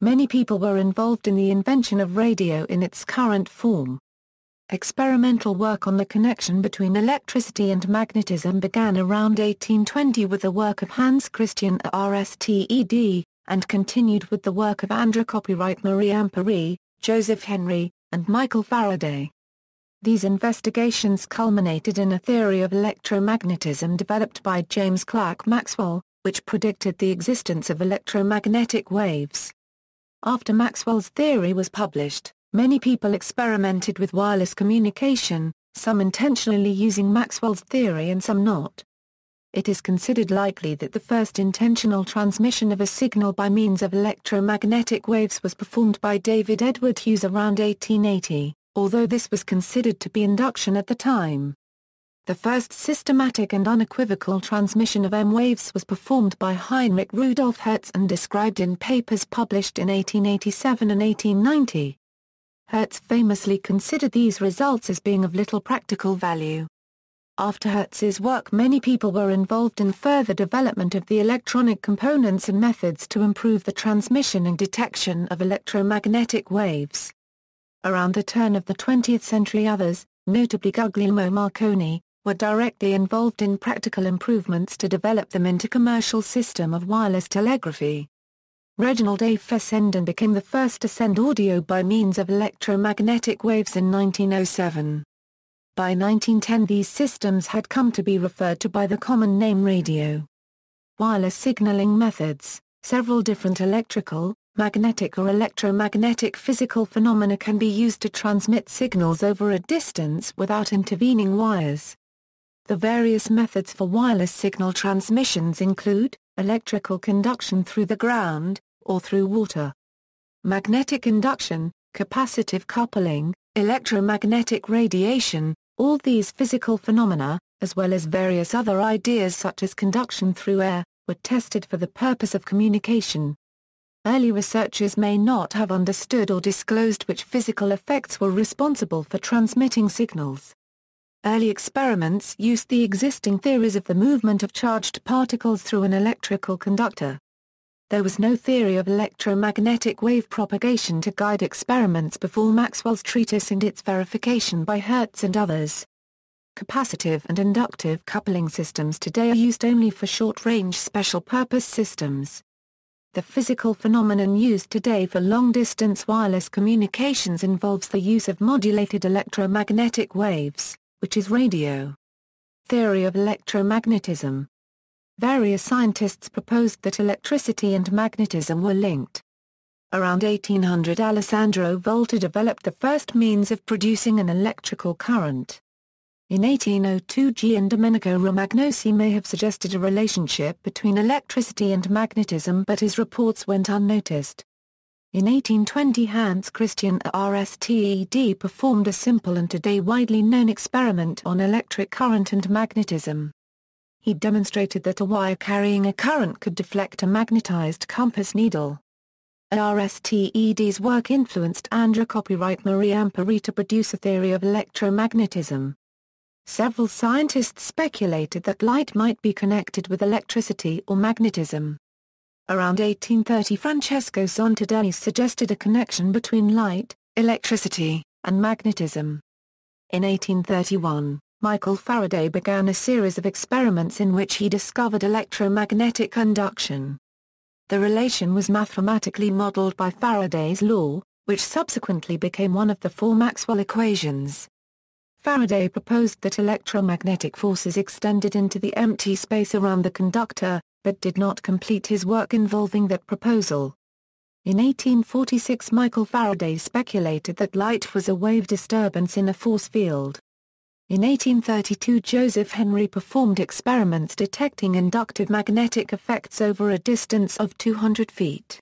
many people were involved in the invention of radio in its current form. Experimental work on the connection between electricity and magnetism began around 1820 with the work of Hans Christian Ørsted, and continued with the work of André-Marie Ampère, Joseph Henry, and Michael Faraday. These investigations culminated in a theory of electromagnetism developed by James Clerk Maxwell, which predicted the existence of electromagnetic waves. After Maxwell's theory was published, many people experimented with wireless communication, some intentionally using Maxwell's theory and some not. It is considered likely that the first intentional transmission of a signal by means of electromagnetic waves was performed by David Edward Hughes around 1880, although this was considered to be induction at the time. The first systematic and unequivocal transmission of M waves was performed by Heinrich Rudolf Hertz and described in papers published in 1887 and 1890. Hertz famously considered these results as being of little practical value. After Hertz's work, many people were involved in further development of the electronic components and methods to improve the transmission and detection of electromagnetic waves. Around the turn of the 20th century, others, notably Guglielmo Marconi, were directly involved in practical improvements to develop them into commercial system of wireless telegraphy. Reginald A. Fessenden became the first to send audio by means of electromagnetic waves in 1907. By 1910 these systems had come to be referred to by the common name radio. Wireless signaling methods. Several different electrical, magnetic or electromagnetic physical phenomena can be used to transmit signals over a distance without intervening wires. The various methods for wireless signal transmissions include electrical conduction through the ground, or through water. Magnetic induction, capacitive coupling, electromagnetic radiation. All these physical phenomena, as well as various other ideas such as conduction through air, were tested for the purpose of communication. Early researchers may not have understood or disclosed which physical effects were responsible for transmitting signals. Early experiments used the existing theories of the movement of charged particles through an electrical conductor. There was no theory of electromagnetic wave propagation to guide experiments before Maxwell's treatise and its verification by Hertz and others. Capacitive and inductive coupling systems today are used only for short-range special-purpose systems. The physical phenomenon used today for long-distance wireless communications involves the use of modulated electromagnetic waves, which is radio. Theory of electromagnetism. Various scientists proposed that electricity and magnetism were linked. Around 1800 Alessandro Volta developed the first means of producing an electrical current. In 1802 Giandomenico Romagnosi may have suggested a relationship between electricity and magnetism, but his reports went unnoticed. In 1820 Hans Christian Ørsted performed a simple and today widely known experiment on electric current and magnetism. He demonstrated that a wire carrying a current could deflect a magnetized compass needle. Ørsted's work influenced André-Marie Ampère to produce a theory of electromagnetism. Several scientists speculated that light might be connected with electricity or magnetism. Around 1830 Francesco Zontadelli suggested a connection between light, electricity, and magnetism. In 1831, Michael Faraday began a series of experiments in which he discovered electromagnetic induction. The relation was mathematically modeled by Faraday's law, which subsequently became one of the four Maxwell equations. Faraday proposed that electromagnetic forces extended into the empty space around the conductor, but did not complete his work involving that proposal. In 1846 Michael Faraday speculated that light was a wave disturbance in a force field. In 1832 Joseph Henry performed experiments detecting inductive magnetic effects over a distance of 200 feet.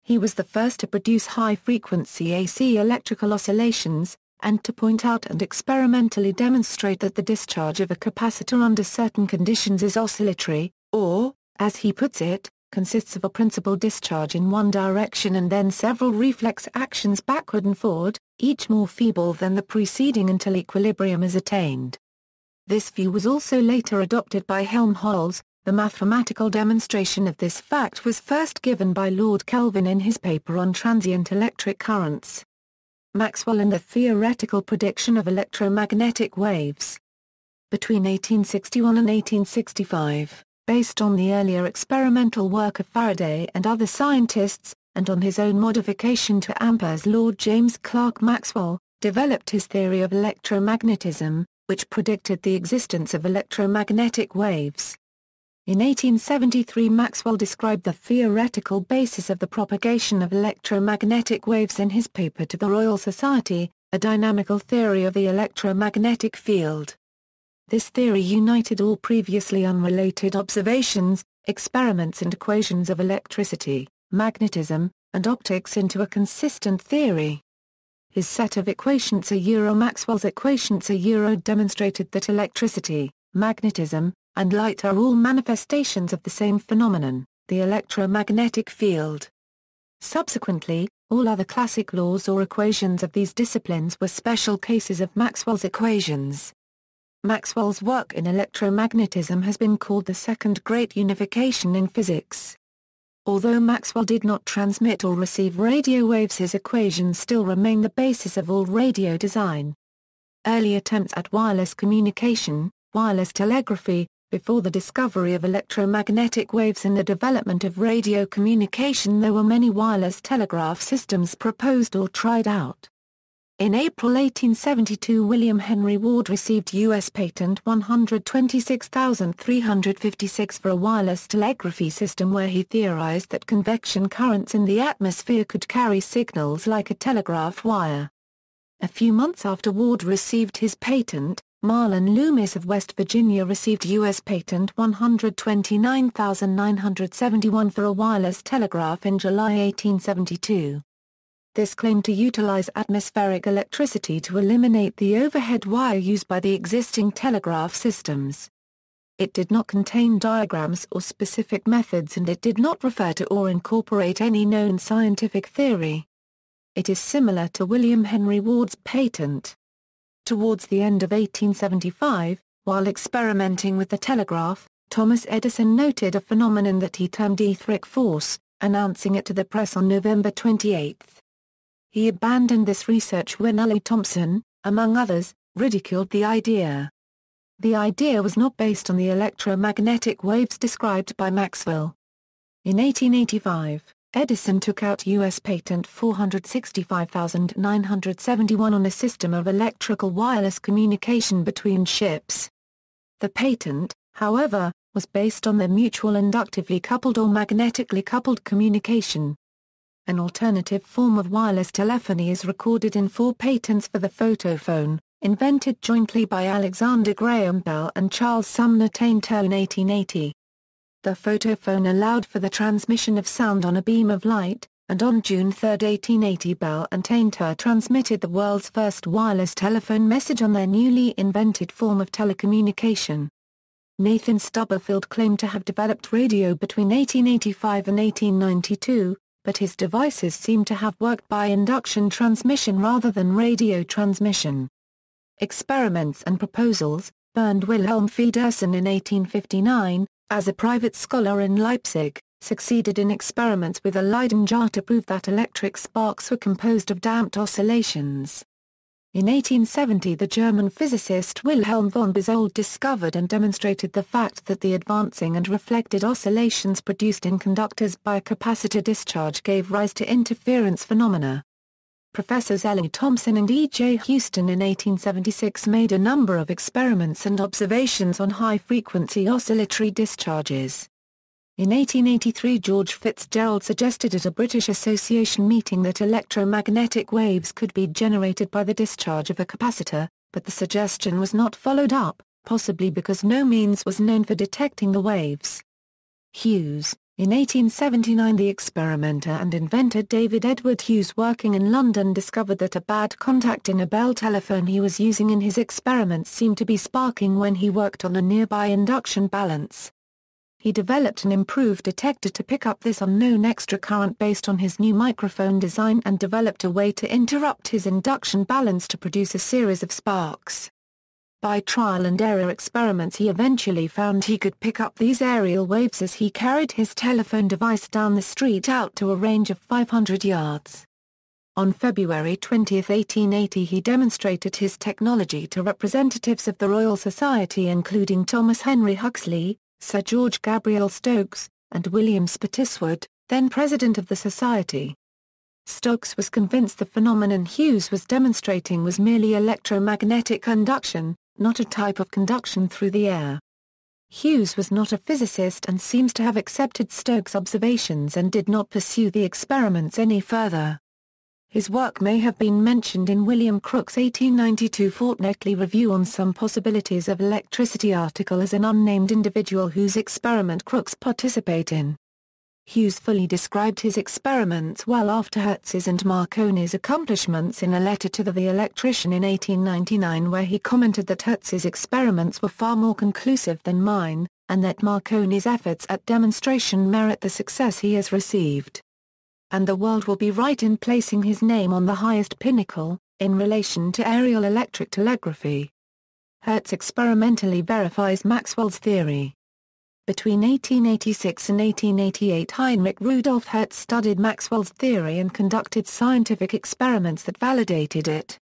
He was the first to produce high-frequency AC electrical oscillations, and to point out and experimentally demonstrate that the discharge of a capacitor under certain conditions is oscillatory, or, as he puts it, consists of a principal discharge in one direction and then several reflex actions backward and forward, each more feeble than the preceding until equilibrium is attained. This view was also later adopted by Helmholtz, The mathematical demonstration of this fact was first given by Lord Kelvin in his paper on transient electric currents. Maxwell and the theoretical prediction of electromagnetic waves. Between 1861 and 1865, based on the earlier experimental work of Faraday and other scientists, and on his own modification to Ampere's law, James Clerk Maxwell developed his theory of electromagnetism, which predicted the existence of electromagnetic waves. In 1873, Maxwell described the theoretical basis of the propagation of electromagnetic waves in his paper to the Royal Society, A Dynamical Theory of the Electromagnetic Field. This theory united all previously unrelated observations, experiments and equations of electricity, magnetism, and optics into a consistent theory. His set of equations Maxwell's equations demonstrated that electricity, magnetism, and light are all manifestations of the same phenomenon, the electromagnetic field. Subsequently, all other classic laws or equations of these disciplines were special cases of Maxwell's equations. Maxwell's work in electromagnetism has been called the second great unification in physics. Although Maxwell did not transmit or receive radio waves, his equations still remain the basis of all radio design. Early attempts at wireless communication, wireless telegraphy, before the discovery of electromagnetic waves and the development of radio communication, there were many wireless telegraph systems proposed or tried out. In April 1872, William Henry Ward received U.S. Patent 126,356 for a wireless telegraphy system where he theorized that convection currents in the atmosphere could carry signals like a telegraph wire. A few months after Ward received his patent, Marlon Loomis of West Virginia received U.S. Patent 129,971 for a wireless telegraph in July 1872. This claimed to utilize atmospheric electricity to eliminate the overhead wire used by the existing telegraph systems. It did not contain diagrams or specific methods, and it did not refer to or incorporate any known scientific theory. It is similar to William Henry Ward's patent. Towards the end of 1875, while experimenting with the telegraph, Thomas Edison noted a phenomenon that he termed etheric force, announcing it to the press on November 28. He abandoned this research when Ulle Thompson, among others, ridiculed the idea. The idea was not based on the electromagnetic waves described by Maxwell. In 1885, Edison took out U.S. Patent 465,971 on a system of electrical wireless communication between ships. The patent, however, was based on the mutual inductively coupled or magnetically coupled communication. An alternative form of wireless telephony is recorded in 4 patents for the photophone, invented jointly by Alexander Graham Bell and Charles Sumner Tainter in 1880. The photophone allowed for the transmission of sound on a beam of light, and on June 3, 1880, Bell and Tainter transmitted the world's first wireless telephone message on their newly invented form of telecommunication. Nathan Stubblefield claimed to have developed radio between 1885 and 1892, but his devices seem to have worked by induction transmission rather than radio transmission. Experiments and proposals. Bernd Wilhelm Feddersen in 1859, as a private scholar in Leipzig, succeeded in experiments with a Leyden jar to prove that electric sparks were composed of damped oscillations. In 1870, the German physicist Wilhelm von Bosold discovered and demonstrated the fact that the advancing and reflected oscillations produced in conductors by a capacitor discharge gave rise to interference phenomena. Professors L. E. Thomson and E. J. Houston in 1876 made a number of experiments and observations on high-frequency oscillatory discharges. In 1883, George Fitzgerald suggested at a British Association meeting that electromagnetic waves could be generated by the discharge of a capacitor, but the suggestion was not followed up, possibly because no means was known for detecting the waves. Hughes. In 1879, the experimenter and inventor David Edward Hughes, working in London, discovered that a bad contact in a Bell telephone he was using in his experiments seemed to be sparking when he worked on a nearby induction balance. He developed an improved detector to pick up this unknown extra current based on his new microphone design and developed a way to interrupt his induction balance to produce a series of sparks. By trial-and-error experiments he eventually found he could pick up these aerial waves as he carried his telephone device down the street out to a range of 500 yards. On February 20, 1880 he demonstrated his technology to representatives of the Royal Society including Thomas Henry Huxley, Sir George Gabriel Stokes, and William Spottiswoode, then president of the Society. Stokes was convinced the phenomenon Hughes was demonstrating was merely electromagnetic induction, not a type of conduction through the air. Hughes was not a physicist and seems to have accepted Stokes' observations and did not pursue the experiments any further. His work may have been mentioned in William Crookes' 1892 Fortnightly Review on Some Possibilities of Electricity article as an unnamed individual whose experiment Crookes participated in. Hughes fully described his experiments well after Hertz's and Marconi's accomplishments in a letter to the electrician in 1899 where he commented that Hertz's experiments were far more conclusive than mine, and that Marconi's efforts at demonstration merit the success he has received. And the world will be right in placing his name on the highest pinnacle, in relation to aerial electric telegraphy. Hertz experimentally verifies Maxwell's theory. Between 1886 and 1888 Heinrich Rudolf Hertz studied Maxwell's theory and conducted scientific experiments that validated it.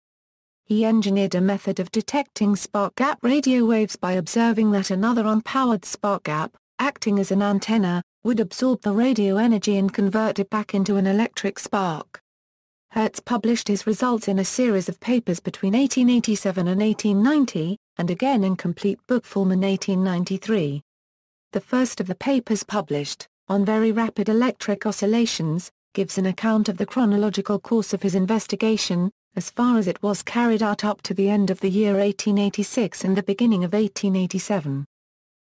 He engineered a method of detecting spark gap radio waves by observing that another unpowered spark gap, acting as an antenna, would absorb the radio energy and convert it back into an electric spark. Hertz published his results in a series of papers between 1887 and 1890, and again in complete book form in 1893. The first of the papers published, on very rapid electric oscillations, gives an account of the chronological course of his investigation, as far as it was carried out up to the end of the year 1886 and the beginning of 1887.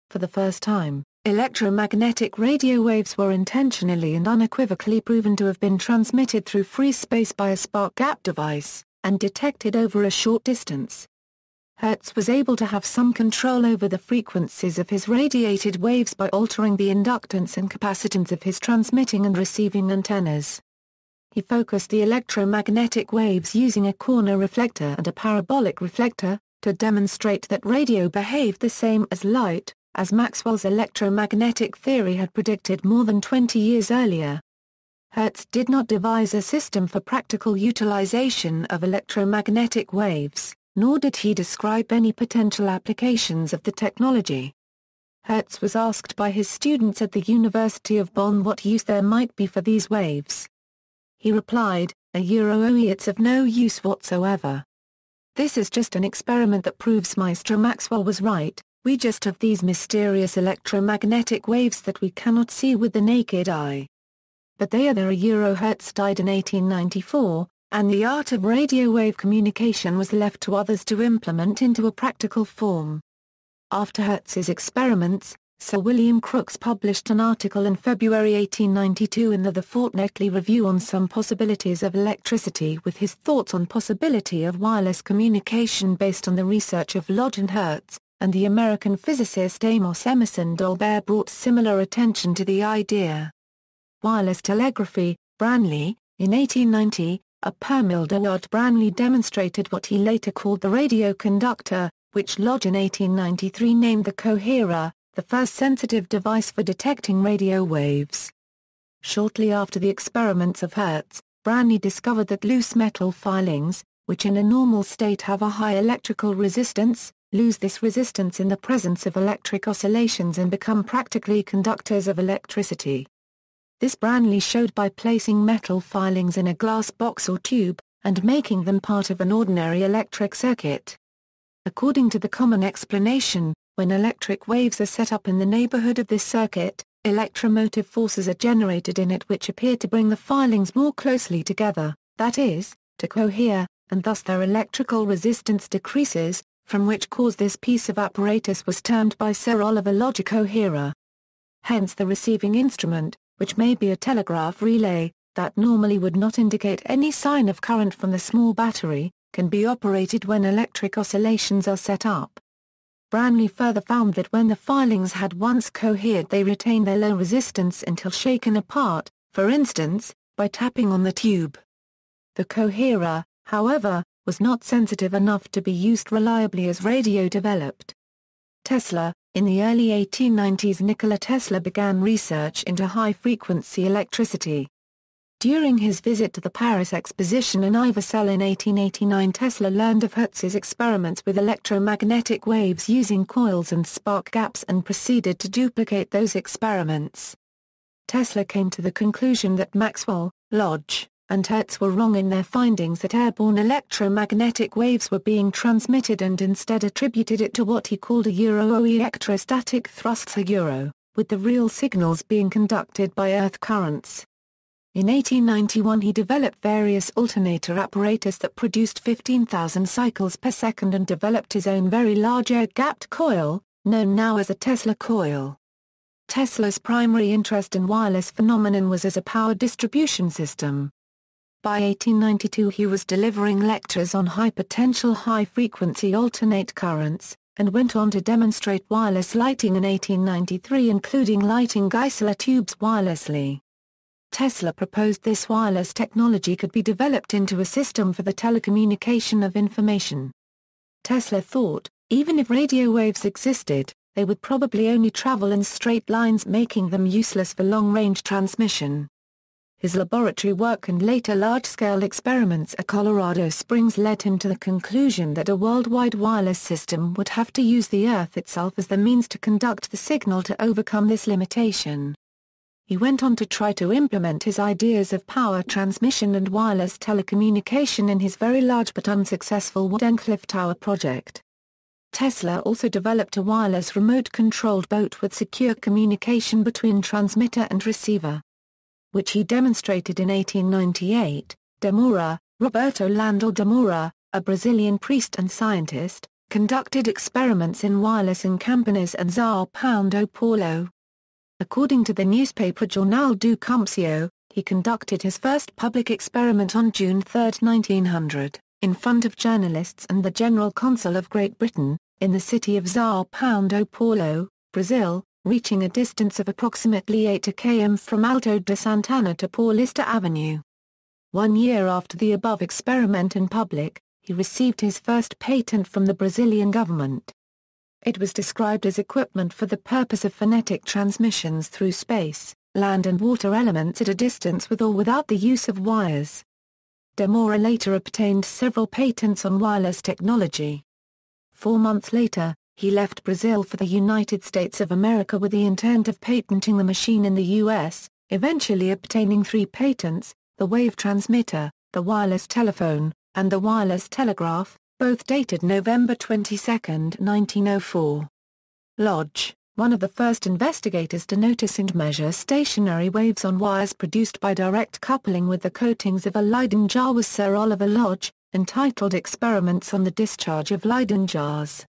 For the first time, electromagnetic radio waves were intentionally and unequivocally proven to have been transmitted through free space by a spark gap device, and detected over a short distance. Hertz was able to have some control over the frequencies of his radiated waves by altering the inductance and capacitance of his transmitting and receiving antennas. He focused the electromagnetic waves using a corner reflector and a parabolic reflector, to demonstrate that radio behaved the same as light, as Maxwell's electromagnetic theory had predicted more than 20 years earlier. Hertz did not devise a system for practical utilization of electromagnetic waves, nor did he describe any potential applications of the technology. Hertz was asked by his students at the University of Bonn what use there might be for these waves. He replied, "It's of no use whatsoever. This is just an experiment that proves Maestro Maxwell was right, we just have these mysterious electromagnetic waves that we cannot see with the naked eye." But they are there. Hertz died in 1894, and the art of radio wave communication was left to others to implement into a practical form. After Hertz's experiments, Sir William Crookes published an article in February 1892 in the Fortnightly Review on Some Possibilities of Electricity with his thoughts on possibility of wireless communication based on the research of Lodge and Hertz, and the American physicist Amos Emerson Dolbear brought similar attention to the idea. Wireless telegraphy, Branly, in 1890, Edward Branly demonstrated what he later called the radio conductor, which Lodge in 1893 named the coherer, the first sensitive device for detecting radio waves. Shortly after the experiments of Hertz, Branly discovered that loose metal filings, which in a normal state have a high electrical resistance, lose this resistance in the presence of electric oscillations and become practically conductors of electricity. This Branly showed by placing metal filings in a glass box or tube, and making them part of an ordinary electric circuit. According to the common explanation, when electric waves are set up in the neighborhood of this circuit, electromotive forces are generated in it which appear to bring the filings more closely together, that is, to cohere, and thus their electrical resistance decreases, from which cause this piece of apparatus was termed by Sir Oliver Lodge a coherer. Hence the receiving instrument, which may be a telegraph relay, that normally would not indicate any sign of current from the small battery, can be operated when electric oscillations are set up. Branly further found that when the filings had once cohered they retain their low resistance until shaken apart, for instance, by tapping on the tube. The coherer, however, was not sensitive enough to be used reliably as radio developed. Tesla. In the early 1890s, Nikola Tesla began research into high-frequency electricity. During his visit to the Paris Exposition in Ivry-sur-Seine in 1889, Tesla learned of Hertz's experiments with electromagnetic waves using coils and spark gaps and proceeded to duplicate those experiments. Tesla came to the conclusion that Maxwell, Lodge, and Hertz were wrong in their findings that airborne electromagnetic waves were being transmitted, and instead attributed it to what he called electrostatic thrusts, with the real signals being conducted by earth currents. In 1891 he developed various alternator apparatus that produced 15,000 cycles per second and developed his own very large air-gapped coil, known now as a Tesla coil. Tesla's primary interest in wireless phenomenon was as a power distribution system. By 1892 he was delivering lectures on high-potential high-frequency alternate currents, and went on to demonstrate wireless lighting in 1893, including lighting Geissler tubes wirelessly. Tesla proposed this wireless technology could be developed into a system for the telecommunication of information. Tesla thought, even if radio waves existed, they would probably only travel in straight lines, making them useless for long-range transmission. His laboratory work and later large-scale experiments at Colorado Springs led him to the conclusion that a worldwide wireless system would have to use the Earth itself as the means to conduct the signal to overcome this limitation. He went on to try to implement his ideas of power transmission and wireless telecommunication in his very large but unsuccessful Wardenclyffe Tower project. Tesla also developed a wireless remote-controlled boat with secure communication between transmitter and receiver, which he demonstrated in 1898. De Moura, Roberto Landel de Moura, a Brazilian priest and scientist, conducted experiments in wireless in Campinas and São Paulo. According to the newspaper Jornal do Comércio, he conducted his first public experiment on June 3, 1900, in front of journalists and the General Consul of Great Britain, in the city of São Paulo, Brazil, reaching a distance of approximately 8 km from Alto de Santana to Paulista Avenue. 1 year after the above experiment in public, he received his first patent from the Brazilian government. It was described as equipment for the purpose of phonetic transmissions through space, land and water elements at a distance with or without the use of wires. De Moura later obtained several patents on wireless technology. 4 months later, he left Brazil for the United States of America with the intent of patenting the machine in the U.S., eventually obtaining 3 patents: the wave transmitter, the wireless telephone, and the wireless telegraph, both dated November 22, 1904. Lodge, one of the first investigators to notice and measure stationary waves on wires produced by direct coupling with the coatings of a Leyden jar, was Sir Oliver Lodge, entitled Experiments on the Discharge of Leyden Jars.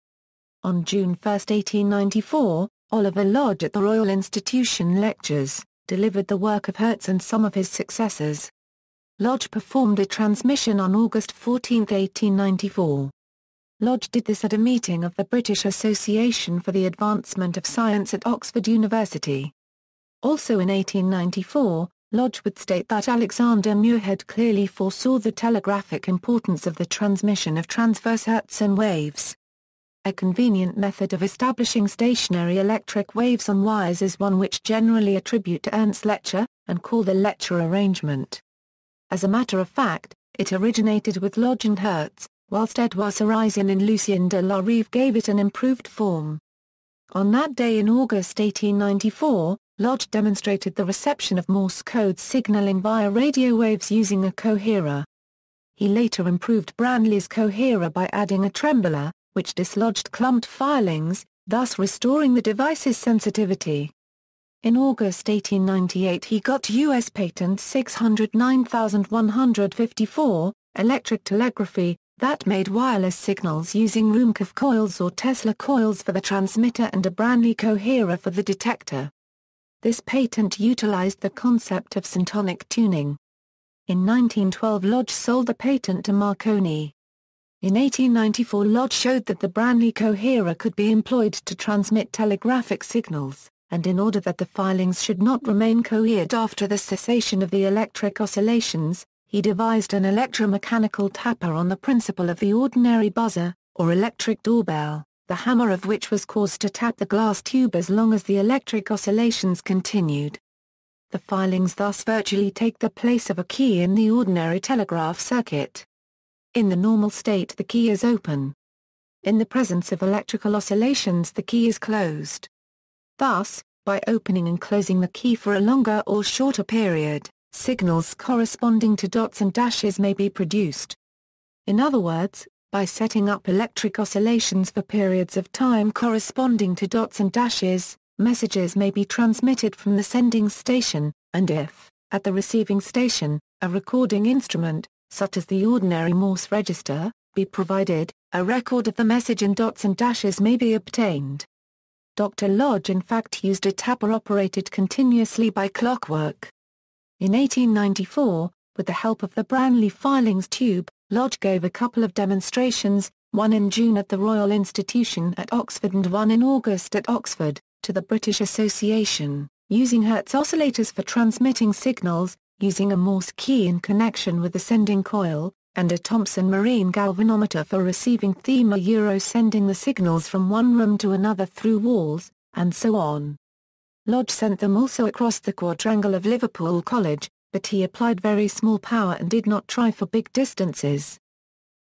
On June 1, 1894, Oliver Lodge at the Royal Institution Lectures, delivered the work of Hertz and some of his successors. Lodge performed a transmission on August 14, 1894. Lodge did this at a meeting of the British Association for the Advancement of Science at Oxford University. Also in 1894, Lodge would state that Alexander Muirhead clearly foresaw the telegraphic importance of the transmission of transverse Hertzian waves. A convenient method of establishing stationary electric waves on wires is one which generally attribute to Ernst Lecher, and call the Lecher arrangement. As a matter of fact, it originated with Lodge and Hertz, whilst Edouard Sarasin and Lucien de la Rive gave it an improved form. On that day in August 1894, Lodge demonstrated the reception of Morse code signaling via radio waves using a coherer. He later improved Branly's coherer by adding a trembler, which dislodged clumped filings, thus restoring the device's sensitivity. In August 1898 he got U.S. Patent 609154, electric telegraphy, that made wireless signals using Ruhmkorff coils or Tesla coils for the transmitter and a Branly coherer for the detector. This patent utilized the concept of syntonic tuning. In 1912 Lodge sold the patent to Marconi. In 1894 Lodge showed that the Branly coherer could be employed to transmit telegraphic signals, and in order that the filings should not remain cohered after the cessation of the electric oscillations, he he devised an electromechanical tapper on the principle of the ordinary buzzer, or electric doorbell, the hammer of which was caused to tap the glass tube as long as the electric oscillations continued. The filings thus virtually take the place of a key in the ordinary telegraph circuit. In the normal state the key is open. In the presence of electrical oscillations the key is closed. Thus, by opening and closing the key for a longer or shorter period, signals corresponding to dots and dashes may be produced. In other words, by setting up electric oscillations for periods of time corresponding to dots and dashes, messages may be transmitted from the sending station, and if, at the receiving station, a recording instrument, such as the ordinary Morse register, be provided, a record of the message in dots and dashes may be obtained. Dr. Lodge in fact used a tapper operated continuously by clockwork. In 1894, with the help of the Branly filings tube, Lodge gave a couple of demonstrations, one in June at the Royal Institution at Oxford and one in August at Oxford, to the British Association, using Hertz oscillators for transmitting signals, using a Morse key in connection with the sending coil, and a Thomson marine galvanometer for receiving sending the signals from one room to another through walls, and so on. Lodge sent them also across the quadrangle of Liverpool College, but he applied very small power and did not try for big distances.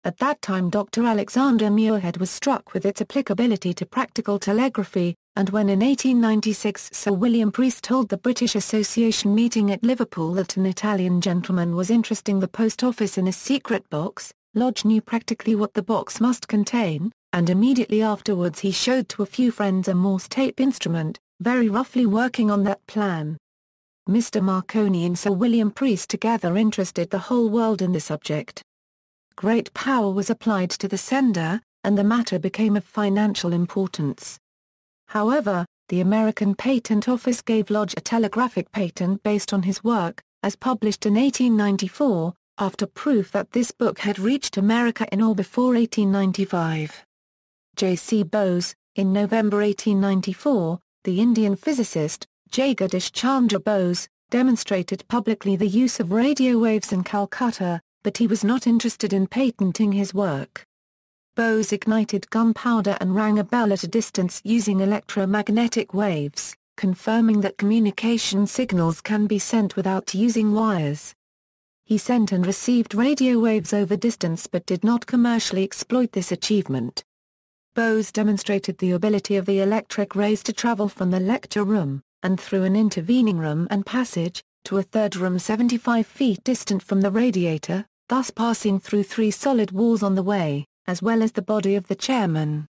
At that time Dr. Alexander Muirhead was struck with its applicability to practical telegraphy, and when in 1896 Sir William Preece told the British Association meeting at Liverpool that an Italian gentleman was interesting the post office in a secret box, Lodge knew practically what the box must contain, and immediately afterwards he showed to a few friends a Morse tape instrument, very roughly working on that plan. Mr. Marconi and Sir William Preece together interested the whole world in the subject. Great power was applied to the sender, and the matter became of financial importance. However, the American Patent Office gave Lodge a telegraphic patent based on his work, as published in 1894, after proof that this book had reached America in or before 1895. C Bose, in November 1894, the Indian physicist, Jagadish Chandra Bose, demonstrated publicly the use of radio waves in Calcutta, but he was not interested in patenting his work. Bose ignited gunpowder and rang a bell at a distance using electromagnetic waves, confirming that communication signals can be sent without using wires. He sent and received radio waves over distance but did not commercially exploit this achievement. Bose demonstrated the ability of the electric rays to travel from the lecture room, and through an intervening room and passage, to a third room 75 feet distant from the radiator, thus passing through 3 solid walls on the way, as well as the body of the chairman.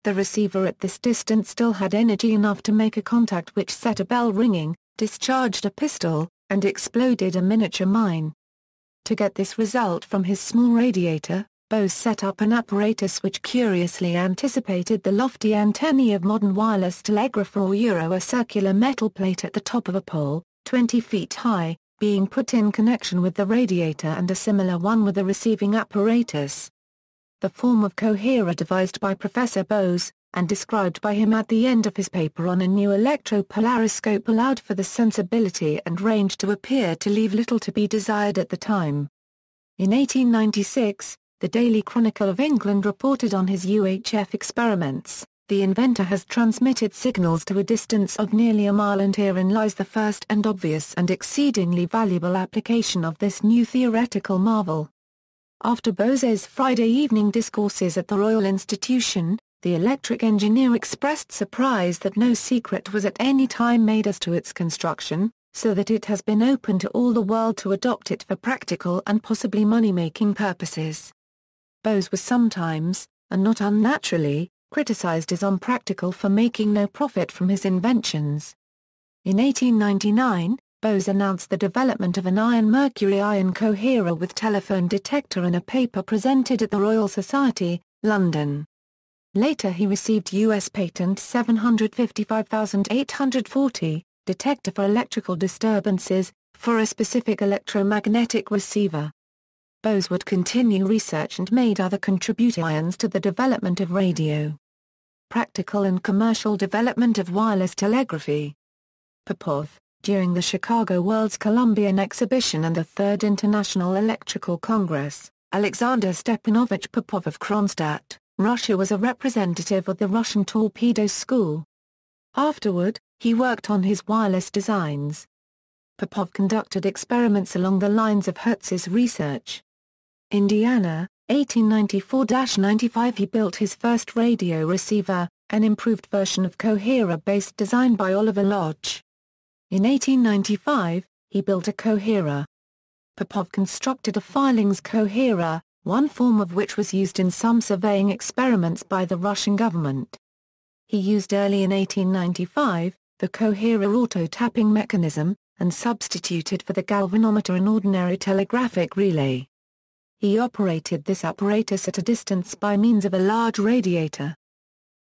The receiver at this distance still had energy enough to make a contact which set a bell ringing, discharged a pistol, and exploded a miniature mine. To get this result from his small radiator, Bose set up an apparatus which curiously anticipated the lofty antennae of modern wireless telegraphy, or a circular metal plate at the top of a pole, 20 feet high, being put in connection with the radiator and a similar one with the receiving apparatus. The form of coherer devised by Professor Bose, and described by him at the end of his paper on a new electropolariscope, allowed for the sensibility and range to appear to leave little to be desired at the time. In 1896, the Daily Chronicle of England reported on his UHF experiments. The inventor has transmitted signals to a distance of nearly a mile, and herein lies the first and obvious and exceedingly valuable application of this new theoretical marvel. After Bose's Friday evening discourses at the Royal Institution, the electric engineer expressed surprise that no secret was at any time made as to its construction, so that it has been open to all the world to adopt it for practical and possibly money-making purposes. Bose was sometimes, and not unnaturally, criticized as unpractical for making no profit from his inventions. In 1899, Bose announced the development of an iron-mercury-ion coherer with telephone detector in a paper presented at the Royal Society, London. Later he received U.S. Patent 755,840, detector for electrical disturbances, for a specific electromagnetic receiver. Bose would continue research and made other contributions to the development of radio. Practical and commercial development of wireless telegraphy. Popov, during the Chicago World's Columbian Exhibition and the Third International Electrical Congress, Alexander Stepanovich Popov of Kronstadt, Russia was a representative of the Russian torpedo school. Afterward, he worked on his wireless designs. Popov conducted experiments along the lines of Hertz's research. Indiana, 1894-95. He built his first radio receiver, an improved version of coherer-based design by Oliver Lodge. In 1895, he built a coherer. Popov constructed a filings coherer, one form of which was used in some surveying experiments by the Russian government. He used early in 1895, the coherer auto-tapping mechanism, and substituted for the galvanometer an ordinary telegraphic relay. He operated this apparatus at a distance by means of a large radiator.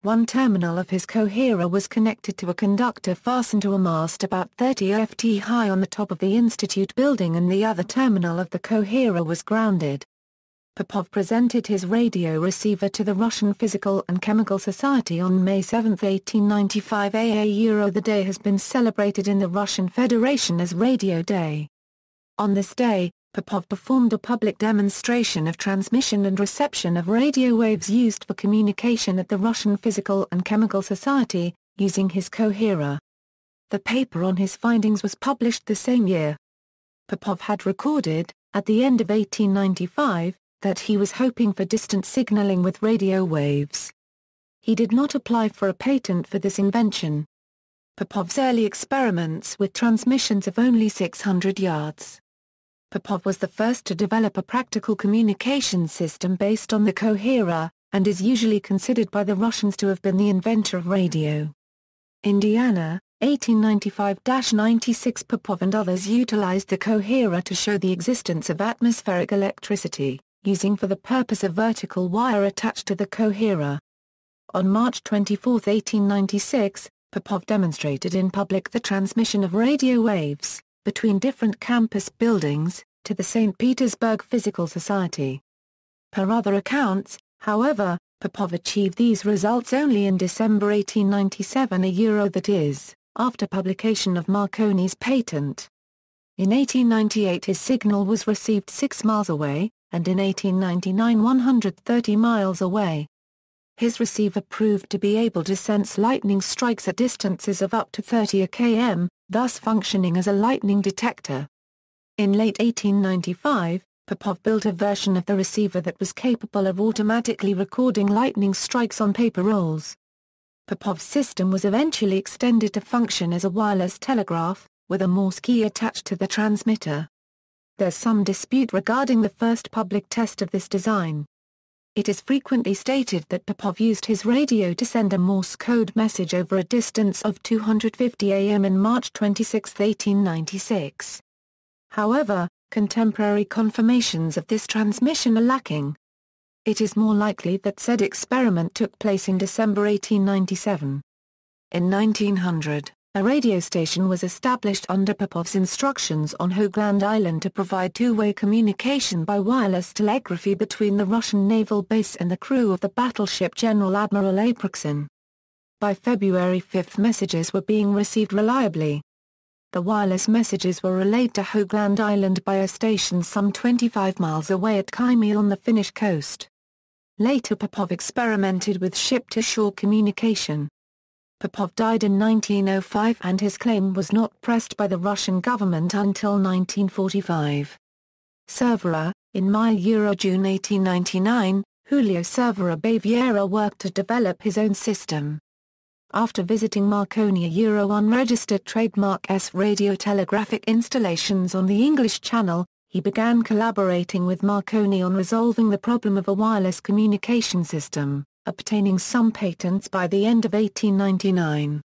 One terminal of his coherer was connected to a conductor fastened to a mast about 30 ft high on the top of the Institute building, and the other terminal of the coherer was grounded. Popov presented his radio receiver to the Russian Physical and Chemical Society on May 7, 1895. The day has been celebrated in the Russian Federation as Radio Day. On this day, Popov performed a public demonstration of transmission and reception of radio waves used for communication at the Russian Physical and Chemical Society, using his coherer. The paper on his findings was published the same year. Popov had recorded, at the end of 1895, that he was hoping for distant signaling with radio waves. He did not apply for a patent for this invention. Popov's early experiments with transmissions of only 600 yards. Popov was the first to develop a practical communication system based on the coherer, and is usually considered by the Russians to have been the inventor of radio. Indiana, 1895-96. Popov and others utilized the coherer to show the existence of atmospheric electricity, using for the purpose a vertical wire attached to the coherer. On March 24, 1896, Popov demonstrated in public the transmission of radio waves, between different campus buildings, to the St. Petersburg Physical Society. Per other accounts, however, Popov achieved these results only in December 1897, that is, after publication of Marconi's patent. In 1898 his signal was received 6 miles away, and in 1899 130 miles away. His receiver proved to be able to sense lightning strikes at distances of up to 30 km, thus functioning as a lightning detector. In late 1895, Popov built a version of the receiver that was capable of automatically recording lightning strikes on paper rolls. Popov's system was eventually extended to function as a wireless telegraph, with a Morse key attached to the transmitter. There's some dispute regarding the first public test of this design. It is frequently stated that Popov used his radio to send a Morse code message over a distance of 250 am in March 26, 1896. However, contemporary confirmations of this transmission are lacking. It is more likely that said experiment took place in December 1897. In 1900, a radio station was established under Popov's instructions on Hoagland Island to provide two-way communication by wireless telegraphy between the Russian naval base and the crew of the battleship General Admiral Apraksin. By February 5 messages were being received reliably. The wireless messages were relayed to Hoagland Island by a station some 25 miles away at Kymi on the Finnish coast. Later Popov experimented with ship-to-shore communication. Popov died in 1905 and his claim was not pressed by the Russian government until 1945. Cervera, in May-June 1899, Julio Cervera Baviera worked to develop his own system. After visiting Marconi unregistered trademark S radiotelegraphic installations on the English Channel, he began collaborating with Marconi on resolving the problem of a wireless communication system, obtaining some patents by the end of 1899.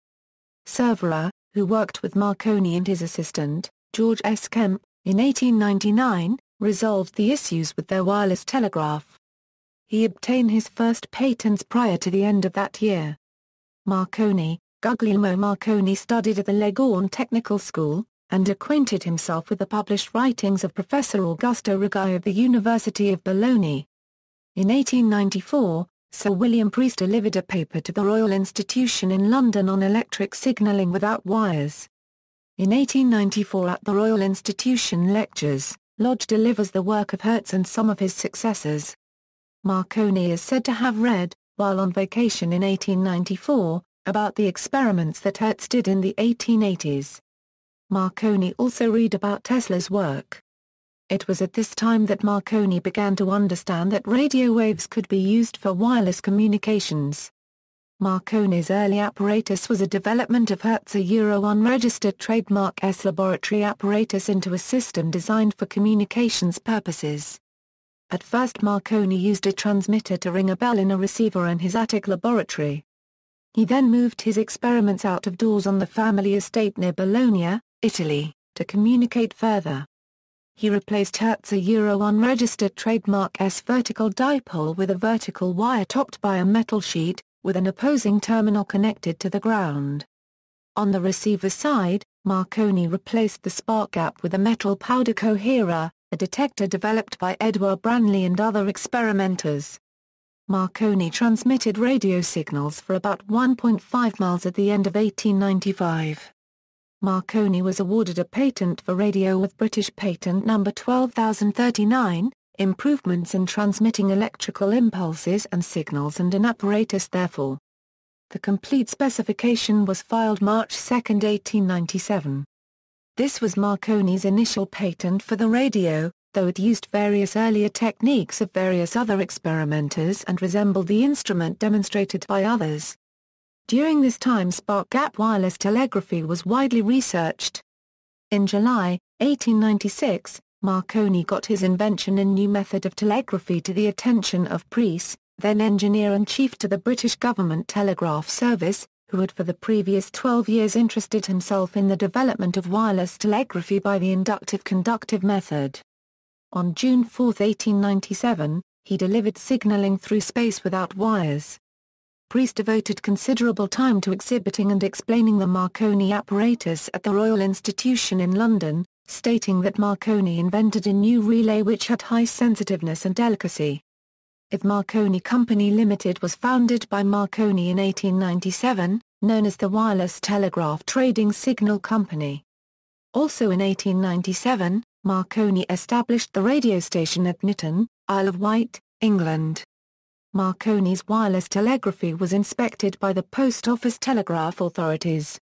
Cervera, who worked with Marconi and his assistant, George S. Kemp, in 1899, resolved the issues with their wireless telegraph. He obtained his first patents prior to the end of that year. Guglielmo Marconi studied at the Leghorn Technical School, and acquainted himself with the published writings of Professor Augusto Righi of the University of Bologna. In 1894, Sir William Preece delivered a paper to the Royal Institution in London on electric signalling without wires. In 1894 at the Royal Institution Lectures, Lodge delivers the work of Hertz and some of his successors. Marconi is said to have read, while on vacation in 1894, about the experiments that Hertz did in the 1880s. Marconi also read about Tesla's work. It was at this time that Marconi began to understand that radio waves could be used for wireless communications. Marconi's early apparatus was a development of Hertz, a unregistered trademark S laboratory apparatus into a system designed for communications purposes. At first Marconi used a transmitter to ring a bell in a receiver in his attic laboratory. He then moved his experiments out of doors on the family estate near Bologna, Italy, to communicate further. He replaced Hertz, a unregistered trademark S vertical dipole with a vertical wire topped by a metal sheet, with an opposing terminal connected to the ground. On the receiver side, Marconi replaced the spark gap with a metal powder coherer, a detector developed by Edward Branly and other experimenters. Marconi transmitted radio signals for about 1.5 miles at the end of 1895. Marconi was awarded a patent for radio with British patent number 12039, improvements in transmitting electrical impulses and signals and an apparatus therefore. The complete specification was filed March 2, 1897. This was Marconi's initial patent for the radio, though it used various earlier techniques of various other experimenters and resembled the instrument demonstrated by others. During this time spark-gap wireless telegraphy was widely researched. In July, 1896, Marconi got his invention and new method of telegraphy to the attention of Preece, then engineer-in-chief to the British government telegraph service, who had for the previous 12 years interested himself in the development of wireless telegraphy by the inductive-conductive method. On June 4, 1897, he delivered signaling through space without wires. Preece devoted considerable time to exhibiting and explaining the Marconi apparatus at the Royal Institution in London, stating that Marconi invented a new relay which had high sensitiveness and delicacy. The Marconi Company Limited was founded by Marconi in 1897, known as the Wireless Telegraph Trading Signal Company. Also in 1897, Marconi established the radio station at Newton, Isle of Wight, England. Marconi's wireless telegraphy was inspected by the Post Office Telegraph authorities.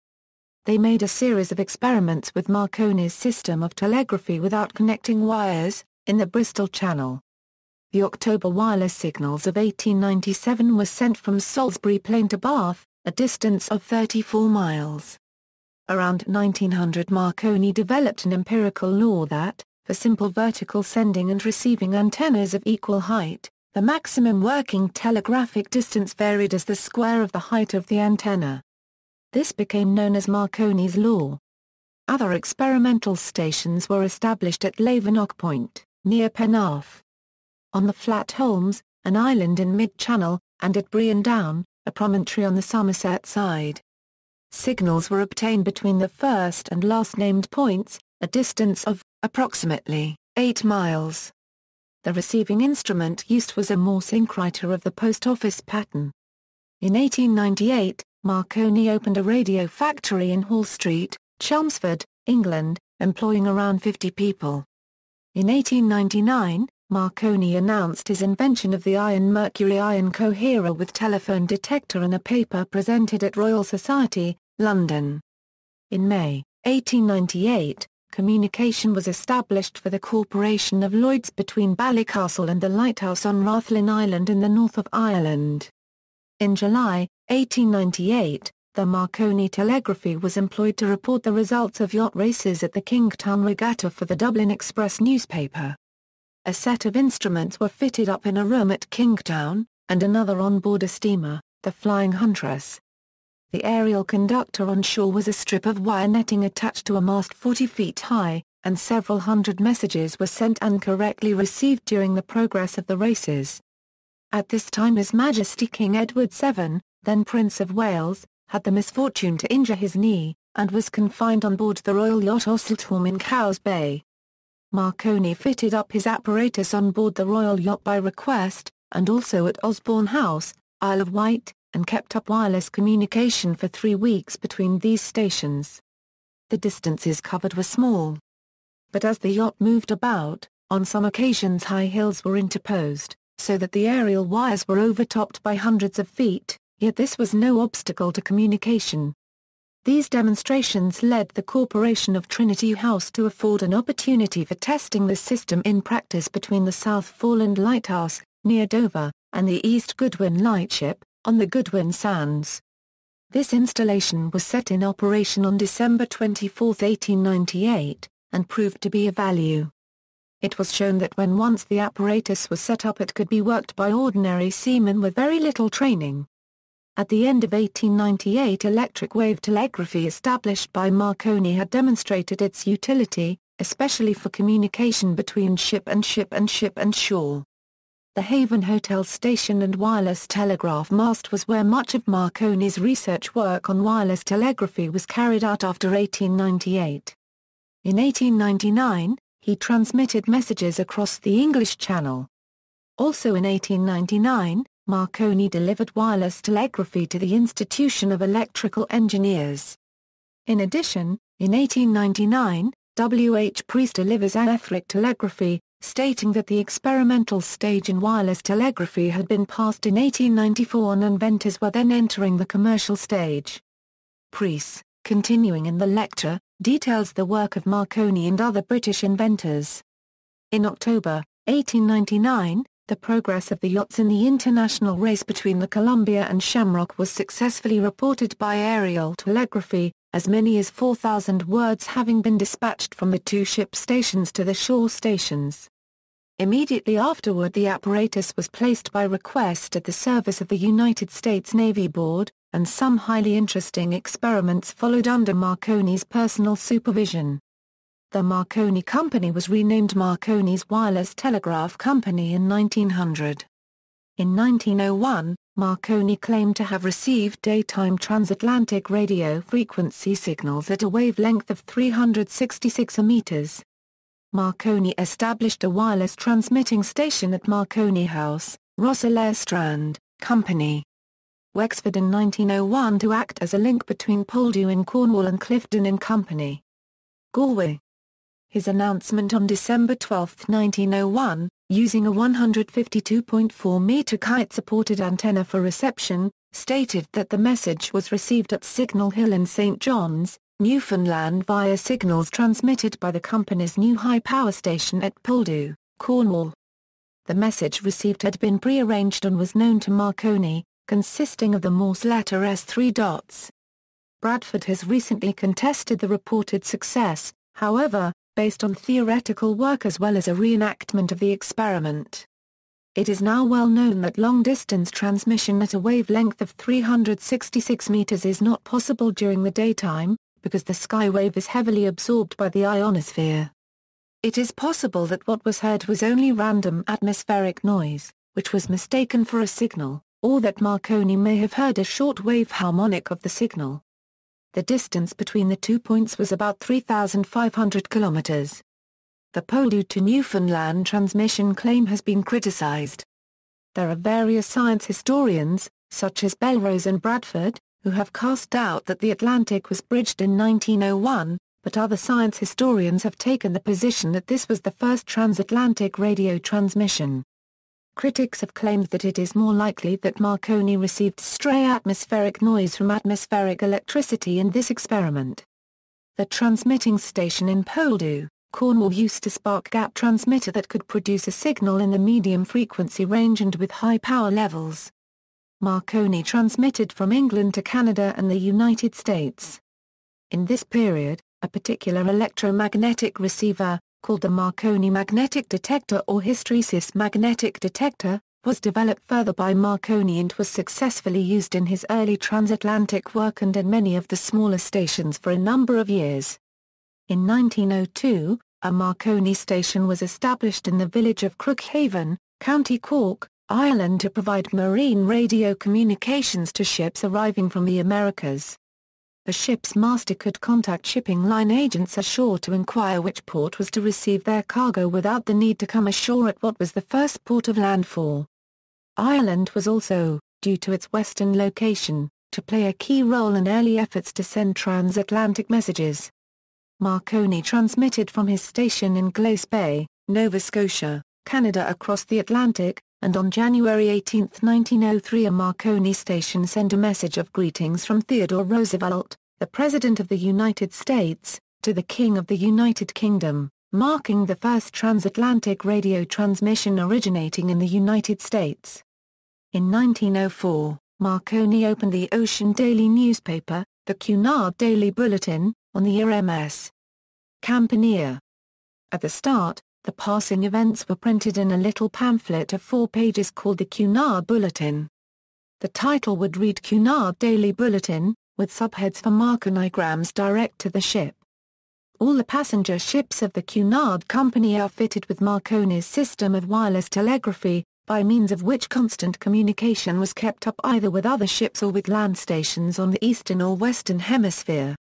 They made a series of experiments with Marconi's system of telegraphy without connecting wires, in the Bristol Channel. The October wireless signals of 1897 were sent from Salisbury Plain to Bath, a distance of 34 miles. Around 1900 Marconi developed an empirical law that, for simple vertical sending and receiving antennas of equal height, the maximum working telegraphic distance varied as the square of the height of the antenna. This became known as Marconi's law. Other experimental stations were established at Lavernock Point, near Penarth. On the Flat Holmes, an island in mid-channel, and at Brean Down, a promontory on the Somerset side. Signals were obtained between the first and last named points, a distance of, approximately, 8 miles. The receiving instrument used was a Morse inkwriter of the post office pattern. In 1898, Marconi opened a radio factory in Hall Street, Chelmsford, England, employing around 50 people. In 1899, Marconi announced his invention of the iron-mercury ion coherer with telephone detector in a paper presented at Royal Society, London. In May, 1898, communication was established for the Corporation of Lloyds between Ballycastle and the lighthouse on Rathlin Island in the north of Ireland. In July, 1898, the Marconi telegraphy was employed to report the results of yacht races at the Kingstown Regatta for the Dublin Express newspaper. A set of instruments were fitted up in a room at Kingstown, and another on board a steamer, the Flying Huntress. The aerial conductor on shore was a strip of wire netting attached to a mast 40 feet high, and several hundred messages were sent and correctly received during the progress of the races. At this time His Majesty King Edward VII, then Prince of Wales, had the misfortune to injure his knee, and was confined on board the royal yacht Oscillation in Cowes Bay. Marconi fitted up his apparatus on board the royal yacht by request, and also at Osborne House, Isle of Wight, and kept up wireless communication for 3 weeks between these stations. the distances covered were small. But as the yacht moved about, on some occasions high hills were interposed, so that the aerial wires were overtopped by hundreds of feet, yet this was no obstacle to communication. These demonstrations led the Corporation of Trinity House to afford an opportunity for testing the system in practice between the South Foreland Lighthouse, near Dover, and the East Goodwin Lightship, on the Goodwin Sands. This installation was set in operation on December 24, 1898, and proved to be of value. It was shown that when once the apparatus was set up it could be worked by ordinary seamen with very little training. At the end of 1898 electric wave telegraphy established by Marconi had demonstrated its utility, especially for communication between ship and ship and ship and shore. The Haven Hotel station and wireless telegraph mast was where much of Marconi's research work on wireless telegraphy was carried out after 1898. In 1899, he transmitted messages across the English Channel. Also in 1899, Marconi delivered wireless telegraphy to the Institution of Electrical Engineers. In addition, in 1899, W. H. Preece delivers etheric telegraphy, stating that the experimental stage in wireless telegraphy had been passed in 1894 and inventors were then entering the commercial stage. Preece, continuing in the lecture, details the work of Marconi and other British inventors. In October 1899, the progress of the yachts in the international race between the Columbia and Shamrock was successfully reported by aerial telegraphy, as many as 4,000 words having been dispatched from the two ship stations to the shore stations. Immediately afterward the apparatus was placed by request at the service of the United States Navy Board, and some highly interesting experiments followed under Marconi's personal supervision. The Marconi Company was renamed Marconi's Wireless Telegraph Company in 1900. In 1901, Marconi claimed to have received daytime transatlantic radio frequency signals at a wavelength of 366 meters. Marconi established a wireless transmitting station at Marconi House, Rosselair Strand, Company, Wexford in 1901 to act as a link between Poldhu in Cornwall and Clifton in Company, Galway. His announcement on December 12, 1901, using a 152.4-meter kite-supported antenna for reception, stated that the message was received at Signal Hill in St. John's, Newfoundland via signals transmitted by the company's new high-power station at Poldhu, Cornwall. The message received had been prearranged and was known to Marconi, consisting of the Morse letter S3 dots. Bradford has recently contested the reported success, however, based on theoretical work as well as a reenactment of the experiment. It is now well known that long-distance transmission at a wavelength of 366 meters is not possible during the daytime, because the skywave is heavily absorbed by the ionosphere. It is possible that what was heard was only random atmospheric noise, which was mistaken for a signal, or that Marconi may have heard a short-wave harmonic of the signal. The distance between the 2 points was about 3,500 kilometers. The Poldhu to Newfoundland transmission claim has been criticized. There are various science historians, such as Belrose and Bradford, who have cast doubt that the Atlantic was bridged in 1901, but other science historians have taken the position that this was the first transatlantic radio transmission. Critics have claimed that it is more likely that Marconi received stray atmospheric noise from atmospheric electricity in this experiment. The transmitting station in Poldhu, Cornwall used a spark gap transmitter that could produce a signal in the medium frequency range and with high power levels. Marconi transmitted from England to Canada and the United States. In this period, a particular electromagnetic receiver, called the Marconi Magnetic Detector or Hysteresis Magnetic Detector, was developed further by Marconi and was successfully used in his early transatlantic work and in many of the smaller stations for a number of years. In 1902, a Marconi station was established in the village of Crookhaven, County Cork, Ireland to provide marine radio communications to ships arriving from the Americas. The ship's master could contact shipping line agents ashore to inquire which port was to receive their cargo without the need to come ashore at what was the first port of landfall. Ireland was also, due to its western location, to play a key role in early efforts to send transatlantic messages. Marconi transmitted from his station in Glace Bay, Nova Scotia, Canada across the Atlantic, and on January 18, 1903 a Marconi station sent a message of greetings from Theodore Roosevelt, the President of the United States, to the King of the United Kingdom, marking the first transatlantic radio transmission originating in the United States. In 1904, Marconi opened the ocean daily newspaper, the Cunard Daily Bulletin, on the RMS Campanier. At the start, the passing events were printed in a little pamphlet of 4 pages called the Cunard Bulletin. The title would read Cunard Daily Bulletin, with subheads for Marconigrams direct to the ship. All the passenger ships of the Cunard Company are fitted with Marconi's system of wireless telegraphy, by means of which constant communication was kept up either with other ships or with land stations on the eastern or western hemisphere.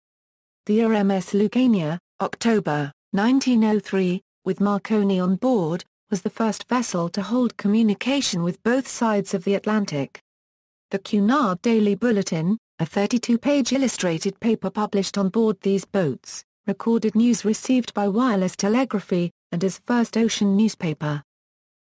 The RMS Lucania, October, 1903, with Marconi on board, was the first vessel to hold communication with both sides of the Atlantic. The Cunard Daily Bulletin, a 32-page illustrated paper published on board these boats, recorded news received by wireless telegraphy, and as first ocean newspaper.